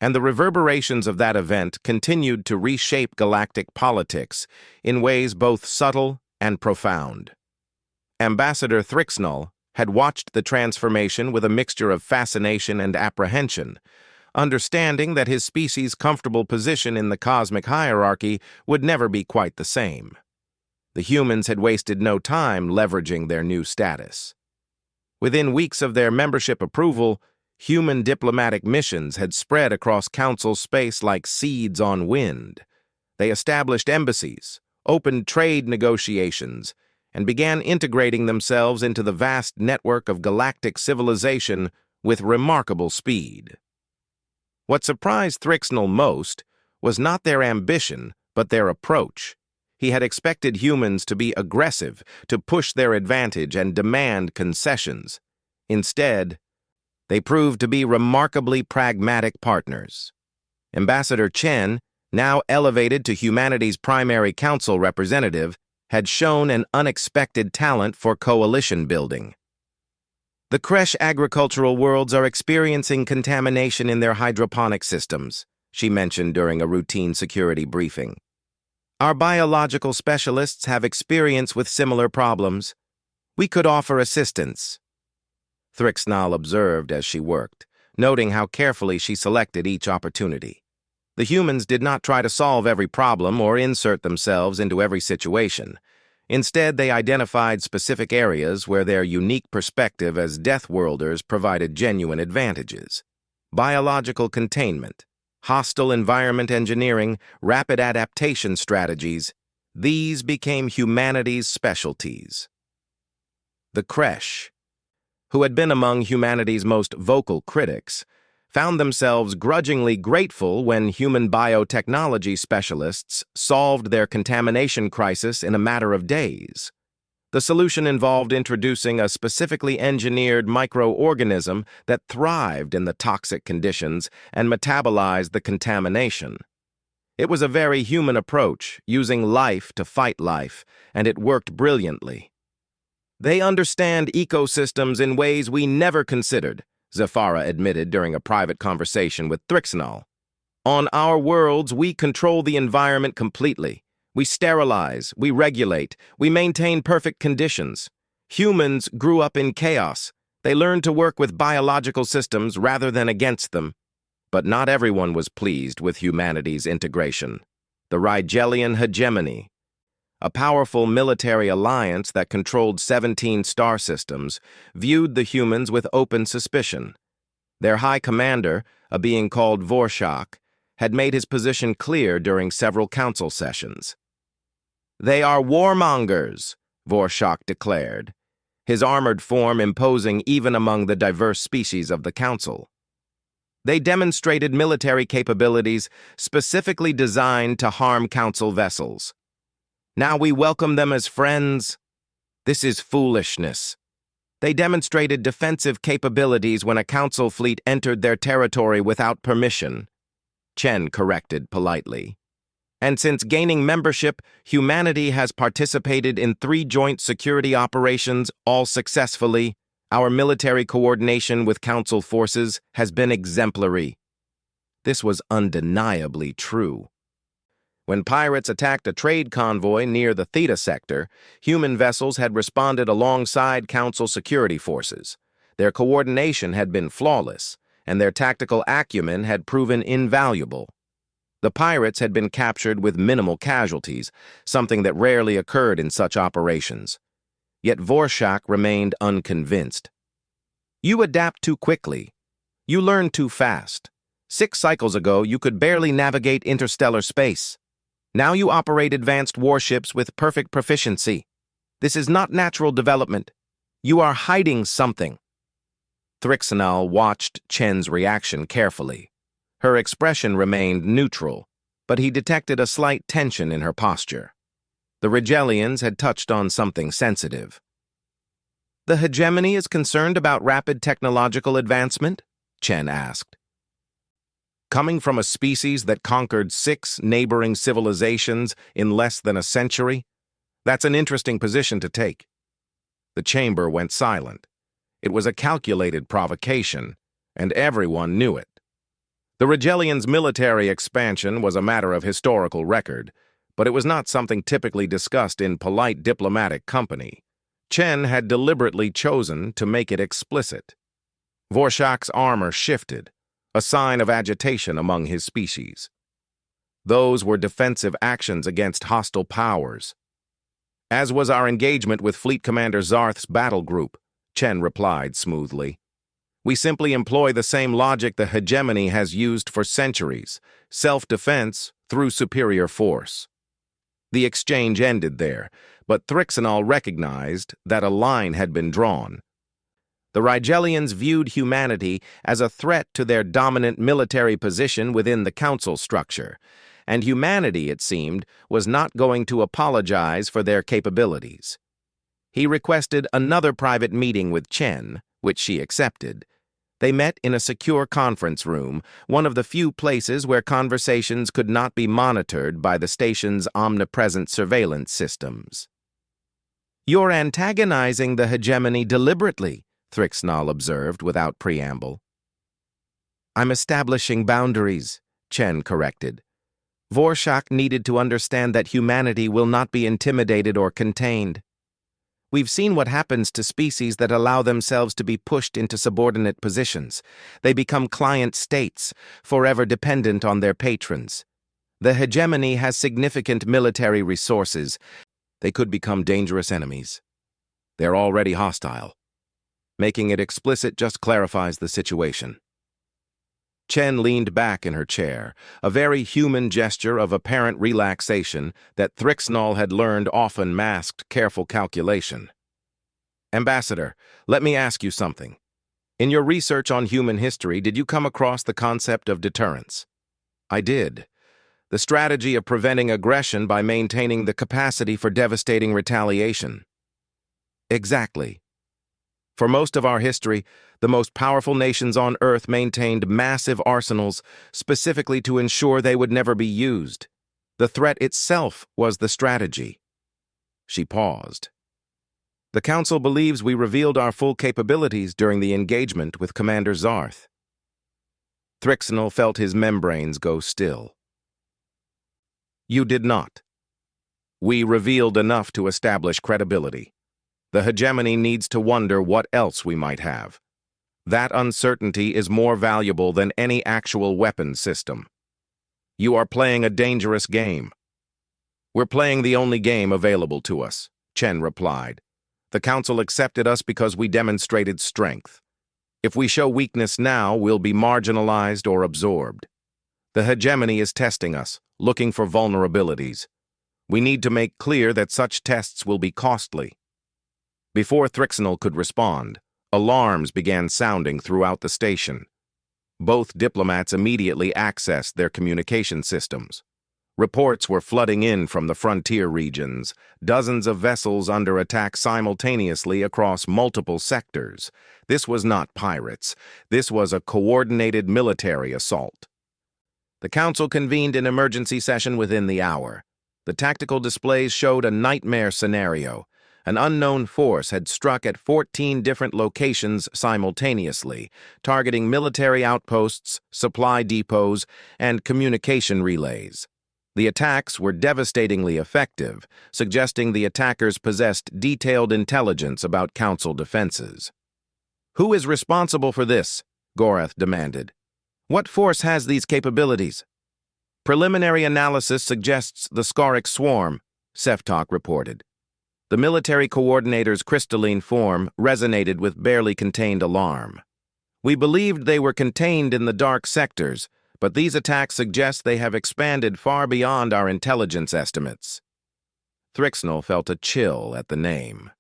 and the reverberations of that event continued to reshape galactic politics in ways both subtle and profound. Ambassador Thrixnall had watched the transformation with a mixture of fascination and apprehension, understanding that his species' comfortable position in the cosmic hierarchy would never be quite the same. The humans had wasted no time leveraging their new status. Within weeks of their membership approval, human diplomatic missions had spread across Council space like seeds on wind. They established embassies, opened trade negotiations, and began integrating themselves into the vast network of galactic civilization with remarkable speed. What surprised Thrixnall most was not their ambition, but their approach. He had expected humans to be aggressive, to push their advantage and demand concessions. Instead, they proved to be remarkably pragmatic partners. Ambassador Chen, now elevated to humanity's primary council representative, had shown an unexpected talent for coalition building. The creche agricultural worlds are experiencing contamination in their hydroponic systems, she mentioned during a routine security briefing. Our biological specialists have experience with similar problems. We could offer assistance. Thrixnall observed as she worked, noting how carefully she selected each opportunity. The humans did not try to solve every problem or insert themselves into every situation. Instead, they identified specific areas where their unique perspective as Deathworlders provided genuine advantages. Biological containment, hostile environment engineering, rapid adaptation strategies, these became humanity's specialties. The creche, who had been among humanity's most vocal critics, found themselves grudgingly grateful when human biotechnology specialists solved their contamination crisis in a matter of days. The solution involved introducing a specifically engineered microorganism that thrived in the toxic conditions and metabolized the contamination. It was a very human approach, using life to fight life, and it worked brilliantly. They understand ecosystems in ways we never considered, Zafara admitted during a private conversation with Thrixnall. On our worlds, we control the environment completely. We sterilize, we regulate, we maintain perfect conditions. Humans grew up in chaos. They learned to work with biological systems rather than against them. But not everyone was pleased with humanity's integration. The Rigelian hegemony, a powerful military alliance that controlled 17 star systems, viewed the humans with open suspicion. Their high commander, a being called Vorshak, had made his position clear during several council sessions. "They are warmongers," Vorshak declared, his armored form imposing even among the diverse species of the council. They demonstrated military capabilities specifically designed to harm council vessels. Now we welcome them as friends. This is foolishness. They demonstrated defensive capabilities when a council fleet entered their territory without permission, Chen corrected politely. And since gaining membership, humanity has participated in 3 joint security operations, all successfully. Our military coordination with council forces has been exemplary. This was undeniably true. When pirates attacked a trade convoy near the Theta sector, human vessels had responded alongside Council security forces. Their coordination had been flawless, and their tactical acumen had proven invaluable. The pirates had been captured with minimal casualties, something that rarely occurred in such operations. Yet Vorshak remained unconvinced. "You adapt too quickly. You learn too fast. 6 cycles ago, you could barely navigate interstellar space. Now you operate advanced warships with perfect proficiency. This is not natural development. You are hiding something." Thrixnall watched Chen's reaction carefully. Her expression remained neutral, but he detected a slight tension in her posture. The Rigelians had touched on something sensitive. "The hegemony is concerned about rapid technological advancement?" Chen asked. "Coming from a species that conquered 6 neighboring civilizations in less than a century, that's an interesting position to take." The chamber went silent. It was a calculated provocation, and everyone knew it. The Rigelians' military expansion was a matter of historical record, but it was not something typically discussed in polite diplomatic company. Chen had deliberately chosen to make it explicit. Vorshak's armor shifted, a sign of agitation among his species. Those were defensive actions against hostile powers. "As was our engagement with Fleet Commander Zarth's battle group," Chen replied smoothly. "We simply employ the same logic the hegemony has used for centuries, self-defense through superior force." The exchange ended there, but Thrixnall recognized that a line had been drawn. The Rigelians viewed humanity as a threat to their dominant military position within the council structure, and humanity, it seemed, was not going to apologize for their capabilities. He requested another private meeting with Chen, which she accepted. They met in a secure conference room, one of the few places where conversations could not be monitored by the station's omnipresent surveillance systems. "You're antagonizing the hegemony deliberately," Thrixnall observed without preamble. I'm establishing boundaries, Chen corrected. Vorshak needed to understand that humanity will not be intimidated or contained. We've seen what happens to species that allow themselves to be pushed into subordinate positions. They become client states, forever dependent on their patrons. The hegemony has significant military resources. They could become dangerous enemies. They're already hostile. Making it explicit just clarifies the situation. Chen leaned back in her chair, a very human gesture of apparent relaxation that Thrixnall had learned often masked careful calculation. Ambassador, let me ask you something. In your research on human history, did you come across the concept of deterrence? I did. The strategy of preventing aggression by maintaining the capacity for devastating retaliation. Exactly. For most of our history, the most powerful nations on Earth maintained massive arsenals specifically to ensure they would never be used. The threat itself was the strategy. She paused. The Council believes we revealed our full capabilities during the engagement with Commander Zarth. Thrixnall felt his membranes go still. You did not. We revealed enough to establish credibility. The hegemony needs to wonder what else we might have. That uncertainty is more valuable than any actual weapon system. You are playing a dangerous game. We're playing the only game available to us, Chen replied. The Council accepted us because we demonstrated strength. If we show weakness now, we'll be marginalized or absorbed. The hegemony is testing us, looking for vulnerabilities. We need to make clear that such tests will be costly. Before Thrixnall could respond, alarms began sounding throughout the station. Both diplomats immediately accessed their communication systems. Reports were flooding in from the frontier regions, dozens of vessels under attack simultaneously across multiple sectors. This was not pirates. This was a coordinated military assault. The Council convened an emergency session within the hour. The tactical displays showed a nightmare scenario. An unknown force had struck at 14 different locations simultaneously, targeting military outposts, supply depots, and communication relays. The attacks were devastatingly effective, suggesting the attackers possessed detailed intelligence about Council defenses. Who is responsible for this? Gorath demanded. What force has these capabilities? Preliminary analysis suggests the Scarric Swarm, Seftok reported. The military coordinator's crystalline form resonated with barely contained alarm. We believed they were contained in the dark sectors, but these attacks suggest they have expanded far beyond our intelligence estimates. Thrixnall felt a chill at the name.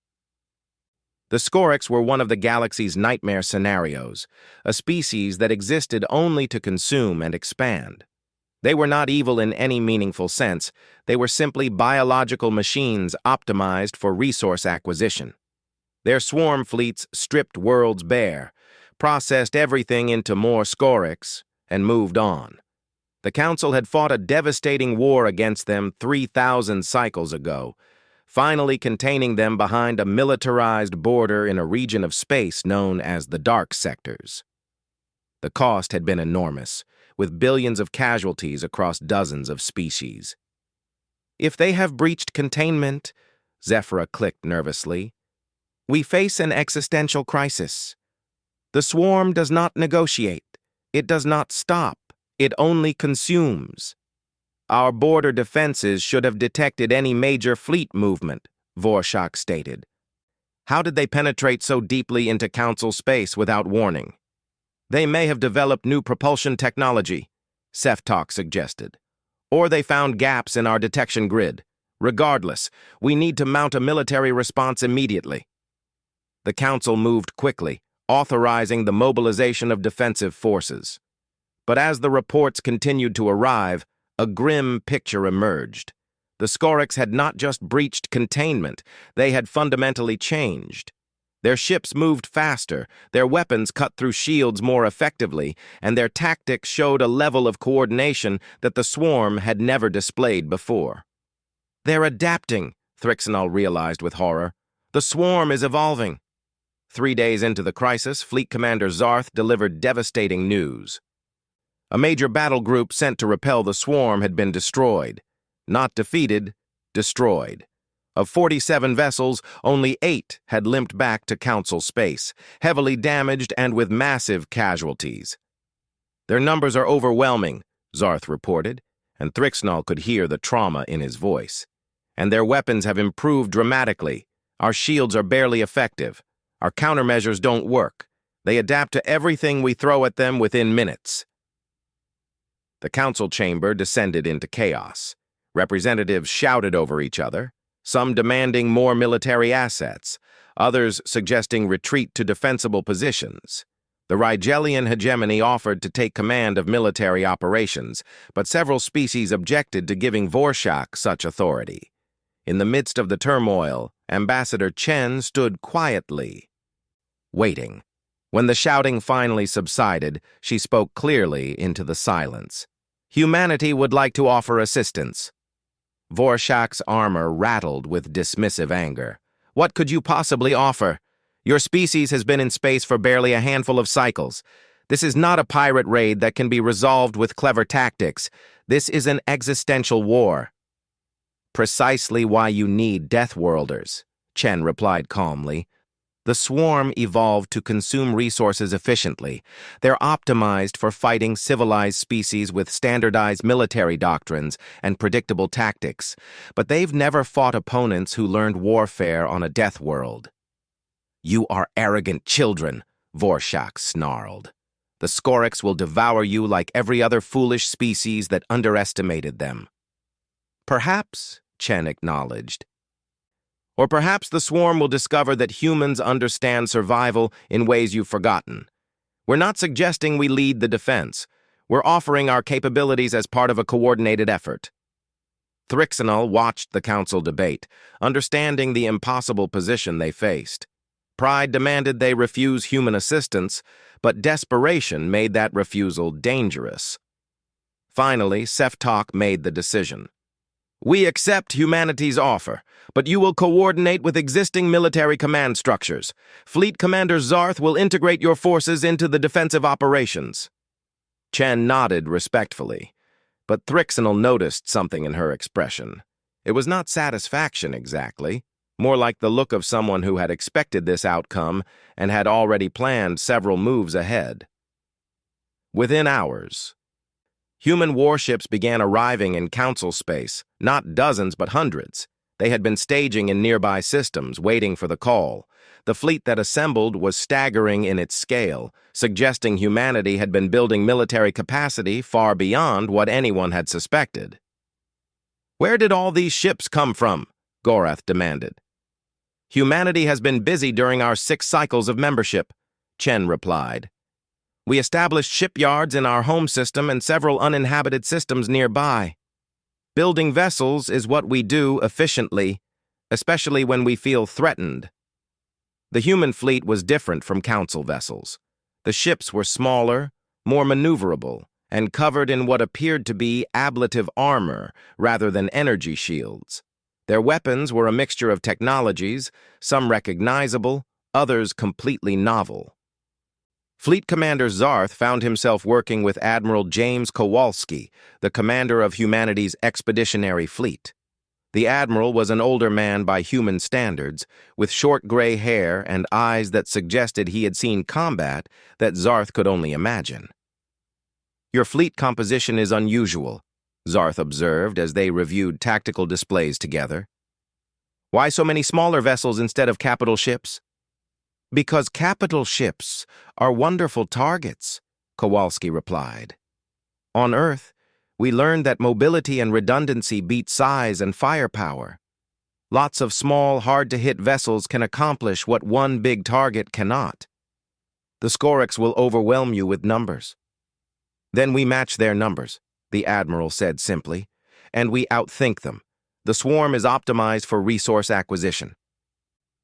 The Scorix were one of the galaxy's nightmare scenarios, a species that existed only to consume and expand. They were not evil in any meaningful sense. They were simply biological machines optimized for resource acquisition. Their swarm fleets stripped worlds bare, processed everything into more Scorix, and moved on. The Council had fought a devastating war against them 3,000 cycles ago, finally containing them behind a militarized border in a region of space known as the Dark Sectors. The cost had been enormous, with billions of casualties across dozens of species. If they have breached containment, Zephyra clicked nervously, we face an existential crisis. The swarm does not negotiate. It does not stop. It only consumes. Our border defenses should have detected any major fleet movement, Vorshak stated. How did they penetrate so deeply into Council space without warning? They may have developed new propulsion technology, Seftok suggested. Or they found gaps in our detection grid. Regardless, we need to mount a military response immediately. The Council moved quickly, authorizing the mobilization of defensive forces. But as the reports continued to arrive, a grim picture emerged. The Scorix had not just breached containment, they had fundamentally changed. Their ships moved faster, their weapons cut through shields more effectively, and their tactics showed a level of coordination that the swarm had never displayed before. They're adapting, Thrixnall realized with horror. The swarm is evolving. 3 days into the crisis, Fleet Commander Zarth delivered devastating news. A major battle group sent to repel the swarm had been destroyed. Not defeated, destroyed. Of 47 vessels, only 8 had limped back to Council space, heavily damaged and with massive casualties. "Their numbers are overwhelming," Zarth reported, and Thrixnall could hear the trauma in his voice. "And their weapons have improved dramatically. Our shields are barely effective. Our countermeasures don't work. They adapt to everything we throw at them within minutes." The council chamber descended into chaos. Representatives shouted over each other, some demanding more military assets, others suggesting retreat to defensible positions. The Rigelian hegemony offered to take command of military operations, but several species objected to giving Vorshak such authority. In the midst of the turmoil, Ambassador Chen stood quietly, waiting. When the shouting finally subsided, she spoke clearly into the silence. "Humanity would like to offer assistance." Vorshak's armor rattled with dismissive anger. "What could you possibly offer? Your species has been in space for barely a handful of cycles. This is not a pirate raid that can be resolved with clever tactics. This is an existential war." "Precisely why you need Deathworlders," Chen replied calmly. "The swarm evolved to consume resources efficiently. They're optimized for fighting civilized species with standardized military doctrines and predictable tactics, but they've never fought opponents who learned warfare on a death world." "You are arrogant children," Vorshak snarled. "The Scorix will devour you like every other foolish species that underestimated them." "Perhaps," Chen acknowledged. "Or perhaps the swarm will discover that humans understand survival in ways you've forgotten. We're not suggesting we lead the defense. We're offering our capabilities as part of a coordinated effort." Thrixnall watched the council debate, understanding the impossible position they faced. Pride demanded they refuse human assistance, but desperation made that refusal dangerous. Finally, Seftok made the decision. "We accept humanity's offer, but you will coordinate with existing military command structures. Fleet Commander Zarth will integrate your forces into the defensive operations." Chen nodded respectfully, but Thrixnall noticed something in her expression. It was not satisfaction exactly, more like the look of someone who had expected this outcome and had already planned several moves ahead. Within hours, human warships began arriving in Council space, not dozens but hundreds. They had been staging in nearby systems, waiting for the call. The fleet that assembled was staggering in its scale, suggesting humanity had been building military capacity far beyond what anyone had suspected. "Where did all these ships come from?" Gorath demanded. "Humanity has been busy during our 6 cycles of membership," Chen replied. "We established shipyards in our home system and several uninhabited systems nearby. Building vessels is what we do efficiently, especially when we feel threatened." The human fleet was different from Council vessels. The ships were smaller, more maneuverable, and covered in what appeared to be ablative armor rather than energy shields. Their weapons were a mixture of technologies, some recognizable, others completely novel. Fleet Commander Zarth found himself working with Admiral James Kowalski, the commander of humanity's expeditionary fleet. The admiral was an older man by human standards, with short gray hair and eyes that suggested he had seen combat that Zarth could only imagine. "Your fleet composition is unusual," Zarth observed as they reviewed tactical displays together. "Why so many smaller vessels instead of capital ships?" "Because capital ships are wonderful targets," Kowalski replied. "On Earth, we learned that mobility and redundancy beat size and firepower. Lots of small, hard-to-hit vessels can accomplish what one big target cannot. The Scorix will overwhelm you with numbers." "Then we match their numbers," the Admiral said simply, "and we outthink them. The swarm is optimized for resource acquisition.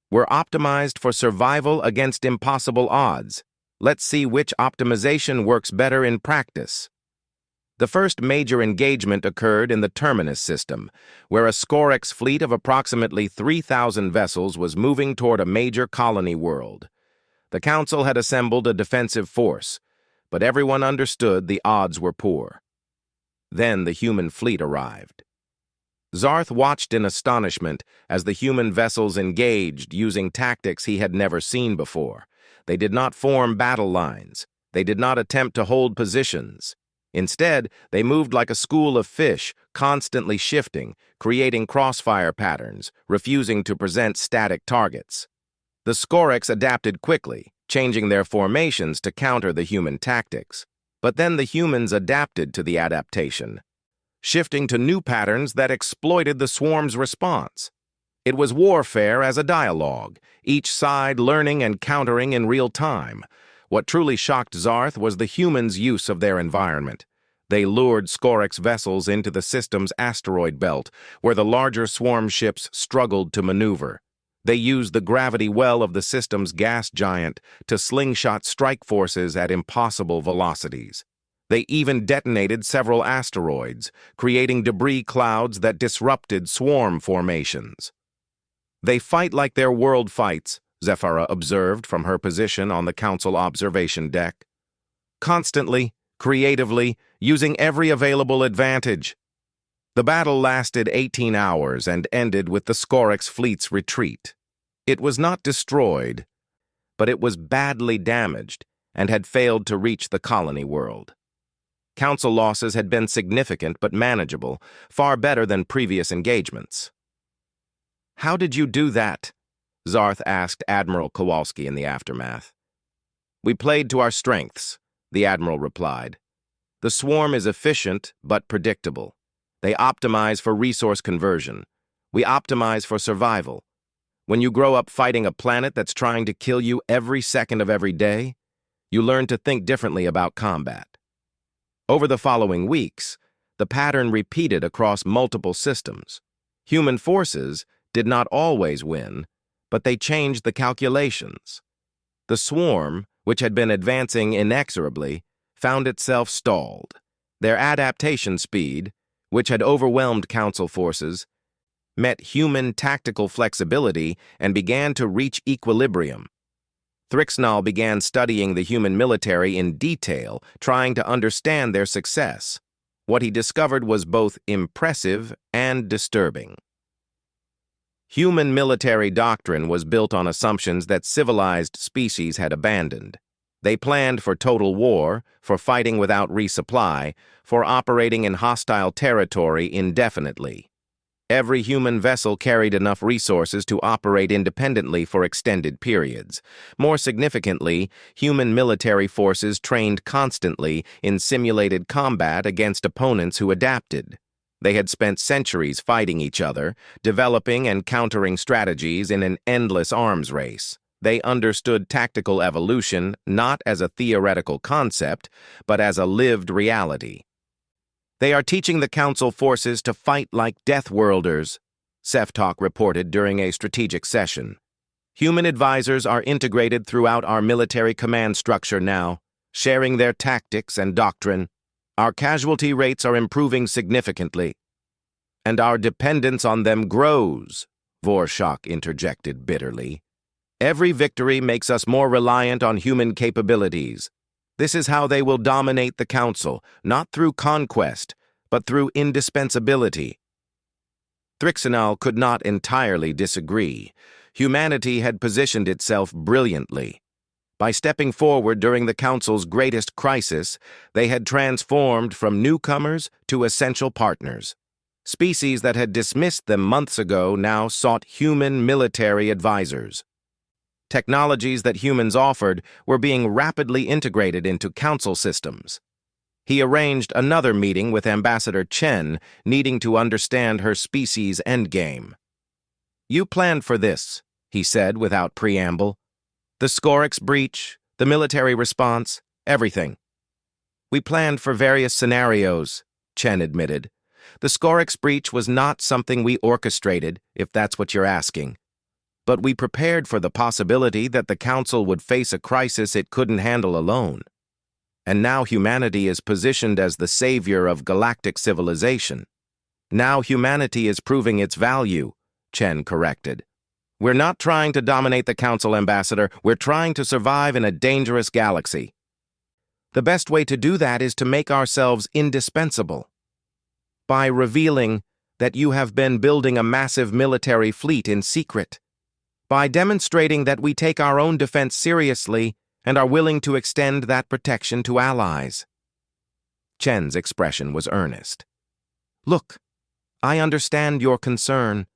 We're optimized for survival against impossible odds. Let's see which optimization works better in practice." The first major engagement occurred in the Terminus system, where a Scorix fleet of approximately 3,000 vessels was moving toward a major colony world. The Council had assembled a defensive force, but everyone understood the odds were poor. Then the human fleet arrived. Zarth watched in astonishment as the human vessels engaged using tactics he had never seen before. They did not form battle lines. They did not attempt to hold positions. Instead, they moved like a school of fish, constantly shifting, creating crossfire patterns, refusing to present static targets. The Scorx adapted quickly, changing their formations to counter the human tactics. But then the humans adapted to the adaptation, shifting to new patterns that exploited the swarm's response. It was warfare as a dialogue, each side learning and countering in real time. What truly shocked Zarth was the humans' use of their environment. They lured Scorx vessels into the system's asteroid belt, where the larger swarm ships struggled to maneuver. They used the gravity well of the system's gas giant to slingshot strike forces at impossible velocities. They even detonated several asteroids, creating debris clouds that disrupted swarm formations. They fight like their world fights, Zephyra observed from her position on the Council observation deck. Constantly, creatively, using every available advantage. The battle lasted 18 hours and ended with the Scorx fleet's retreat. It was not destroyed, but it was badly damaged and had failed to reach the colony world. Council losses had been significant but manageable, far better than previous engagements. "How did you do that?" Zarth asked Admiral Kowalski in the aftermath. "We played to our strengths," the Admiral replied. "The swarm is efficient but predictable. They optimize for resource conversion. We optimize for survival. When you grow up fighting a planet that's trying to kill you every second of every day, you learn to think differently about combat." Over the following weeks, the pattern repeated across multiple systems. Human forces did not always win, but they changed the calculations. The swarm, which had been advancing inexorably, found itself stalled. Their adaptation speed, which had overwhelmed Council forces, met human tactical flexibility and began to reach equilibrium. Thrixnall began studying the human military in detail, trying to understand their success. What he discovered was both impressive and disturbing. Human military doctrine was built on assumptions that civilized species had abandoned. They planned for total war, for fighting without resupply, for operating in hostile territory indefinitely. Every human vessel carried enough resources to operate independently for extended periods. More significantly, human military forces trained constantly in simulated combat against opponents who adapted. They had spent centuries fighting each other, developing and countering strategies in an endless arms race. They understood tactical evolution not as a theoretical concept, but as a lived reality. "They are teaching the Council forces to fight like Deathworlders," Seftalk reported during a strategic session. "Human advisors are integrated throughout our military command structure now, sharing their tactics and doctrine. Our casualty rates are improving significantly. And our dependence on them grows," Vorshok interjected bitterly. "Every victory makes us more reliant on human capabilities. This is how they will dominate the Council, not through conquest, but through indispensability." Thrixnall could not entirely disagree. Humanity had positioned itself brilliantly. By stepping forward during the Council's greatest crisis, they had transformed from newcomers to essential partners. Species that had dismissed them months ago now sought human military advisors. Technologies that humans offered were being rapidly integrated into Council systems. He arranged another meeting with Ambassador Chen, needing to understand her species' endgame. "You planned for this," he said without preamble. "The Scorx breach, the military response, everything." "We planned for various scenarios," Chen admitted. "The Scorx breach was not something we orchestrated, if that's what you're asking. But we prepared for the possibility that the Council would face a crisis it couldn't handle alone. And now humanity is positioned as the savior of galactic civilization. Now humanity is proving its value," Chen corrected. We're not trying to dominate the Council, Ambassador. We're trying to survive in a dangerous galaxy. The best way to do that is to make ourselves indispensable. By revealing that you have been building a massive military fleet in secret. By demonstrating that we take our own defense seriously and are willing to extend that protection to allies. Chen's expression was earnest. Look, I understand your concern.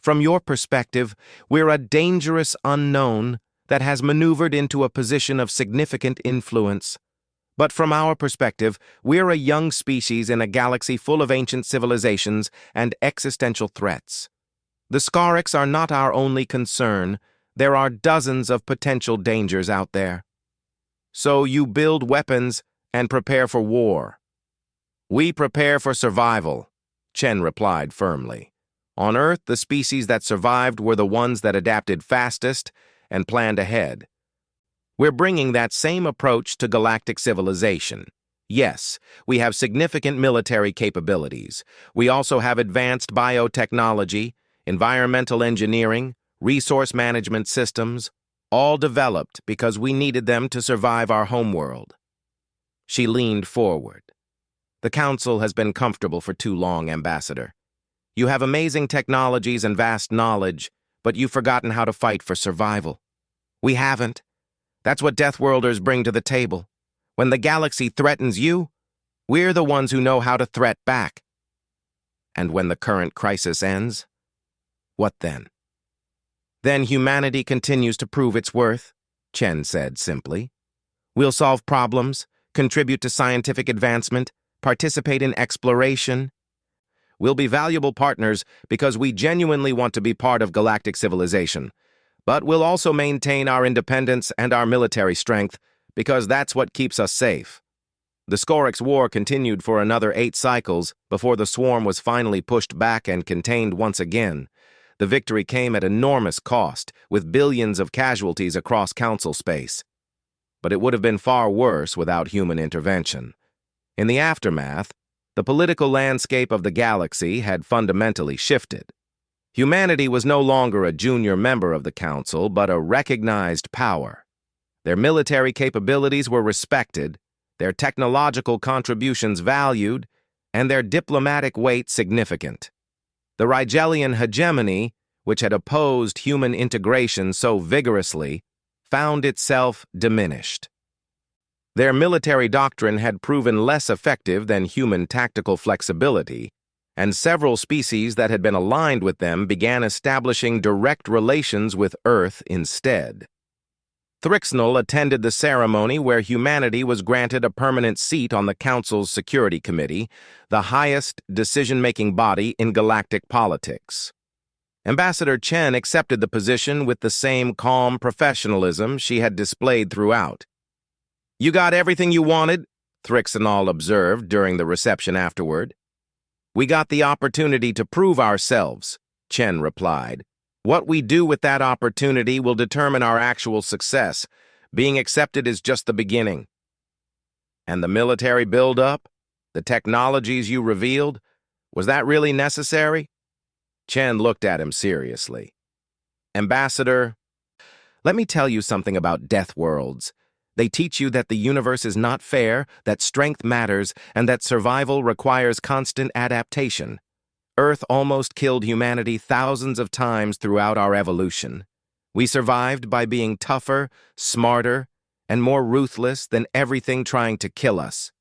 From your perspective, we're a dangerous unknown that has maneuvered into a position of significant influence. But from our perspective, we're a young species in a galaxy full of ancient civilizations and existential threats. The Scarix are not our only concern. There are dozens of potential dangers out there. So you build weapons and prepare for war. We prepare for survival, Chen replied firmly. On Earth, the species that survived were the ones that adapted fastest and planned ahead. We're bringing that same approach to galactic civilization. Yes, we have significant military capabilities. We also have advanced biotechnology, environmental engineering, resource management systems, all developed because we needed them to survive our homeworld. She leaned forward. The Council has been comfortable for too long, Ambassador. You have amazing technologies and vast knowledge, but you've forgotten how to fight for survival. We haven't. That's what Deathworlders bring to the table. When the galaxy threatens you, we're the ones who know how to threat back. And when the current crisis ends, what then? Then humanity continues to prove its worth, Chen said simply. We'll solve problems, contribute to scientific advancement, participate in exploration. We'll be valuable partners because we genuinely want to be part of galactic civilization. But we'll also maintain our independence and our military strength because that's what keeps us safe. The Scorix War continued for another 8 cycles before the swarm was finally pushed back and contained once again. The victory came at enormous cost, with billions of casualties across Council space. But it would have been far worse without human intervention. In the aftermath, the political landscape of the galaxy had fundamentally shifted. Humanity was no longer a junior member of the Council, but a recognized power. Their military capabilities were respected, their technological contributions valued, and their diplomatic weight significant. The Rigelian hegemony, which had opposed human integration so vigorously, found itself diminished. Their military doctrine had proven less effective than human tactical flexibility, and several species that had been aligned with them began establishing direct relations with Earth instead. Thrixnel attended the ceremony where humanity was granted a permanent seat on the Council's Security Committee, the highest decision-making body in galactic politics. Ambassador Chen accepted the position with the same calm professionalism she had displayed throughout. "You got everything you wanted," Thrixnel observed during the reception afterward. "We got the opportunity to prove ourselves," Chen replied. "What we do with that opportunity will determine our actual success. Being accepted is just the beginning." "And the military build-up? The technologies you revealed? Was that really necessary?" Chen looked at him seriously. "Ambassador, let me tell you something about Deathworlds. They teach you that the universe is not fair, that strength matters, and that survival requires constant adaptation. Earth almost killed humanity thousands of times throughout our evolution. We survived by being tougher, smarter, and more ruthless than everything trying to kill us."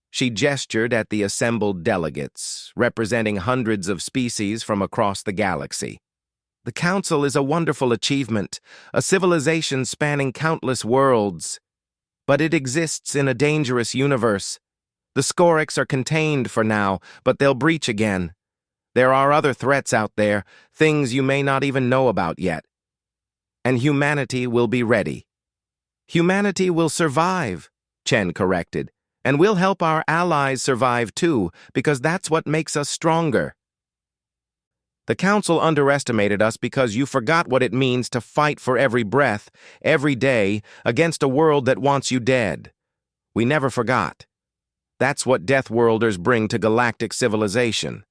She gestured at the assembled delegates, representing hundreds of species from across the galaxy. "The Council is a wonderful achievement, a civilization spanning countless worlds. But it exists in a dangerous universe. The Scorix are contained for now, but they'll breach again. There are other threats out there, things you may not even know about yet. And humanity will be ready." "Humanity will survive," Chen corrected, "and we'll help our allies survive too, because that's what makes us stronger." "The Council underestimated us because you forgot what it means to fight for every breath, every day, against a world that wants you dead. We never forgot. That's what Deathworlders bring to galactic civilization.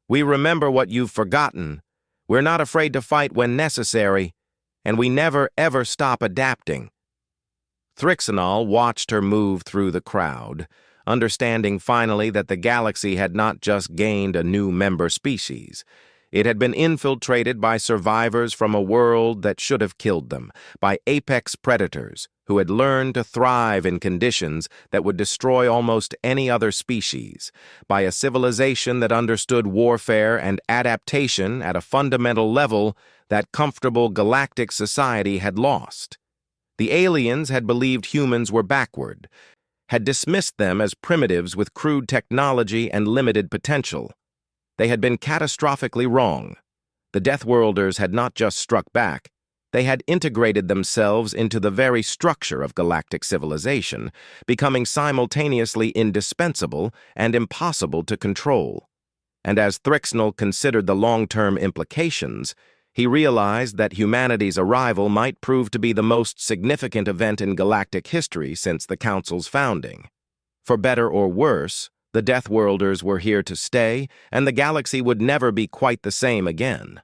We remember what you've forgotten, We're not afraid to fight when necessary, and we never ever stop adapting." Thrixanol watched her move through the crowd, understanding finally that the galaxy had not just gained a new member species. It had been infiltrated by survivors from a world that should have killed them, by apex predators who had learned to thrive in conditions that would destroy almost any other species, by a civilization that understood warfare and adaptation at a fundamental level that comfortable galactic society had lost. The aliens had believed humans were backward, had dismissed them as primitives with crude technology and limited potential. They had been catastrophically wrong. The Deathworlders had not just struck back, they had integrated themselves into the very structure of galactic civilization, becoming simultaneously indispensable and impossible to control. And as Thrixnel considered the long-term implications, he realized that humanity's arrival might prove to be the most significant event in galactic history since the Council's founding. For better or worse, the Deathworlders were here to stay, and the galaxy would never be quite the same again.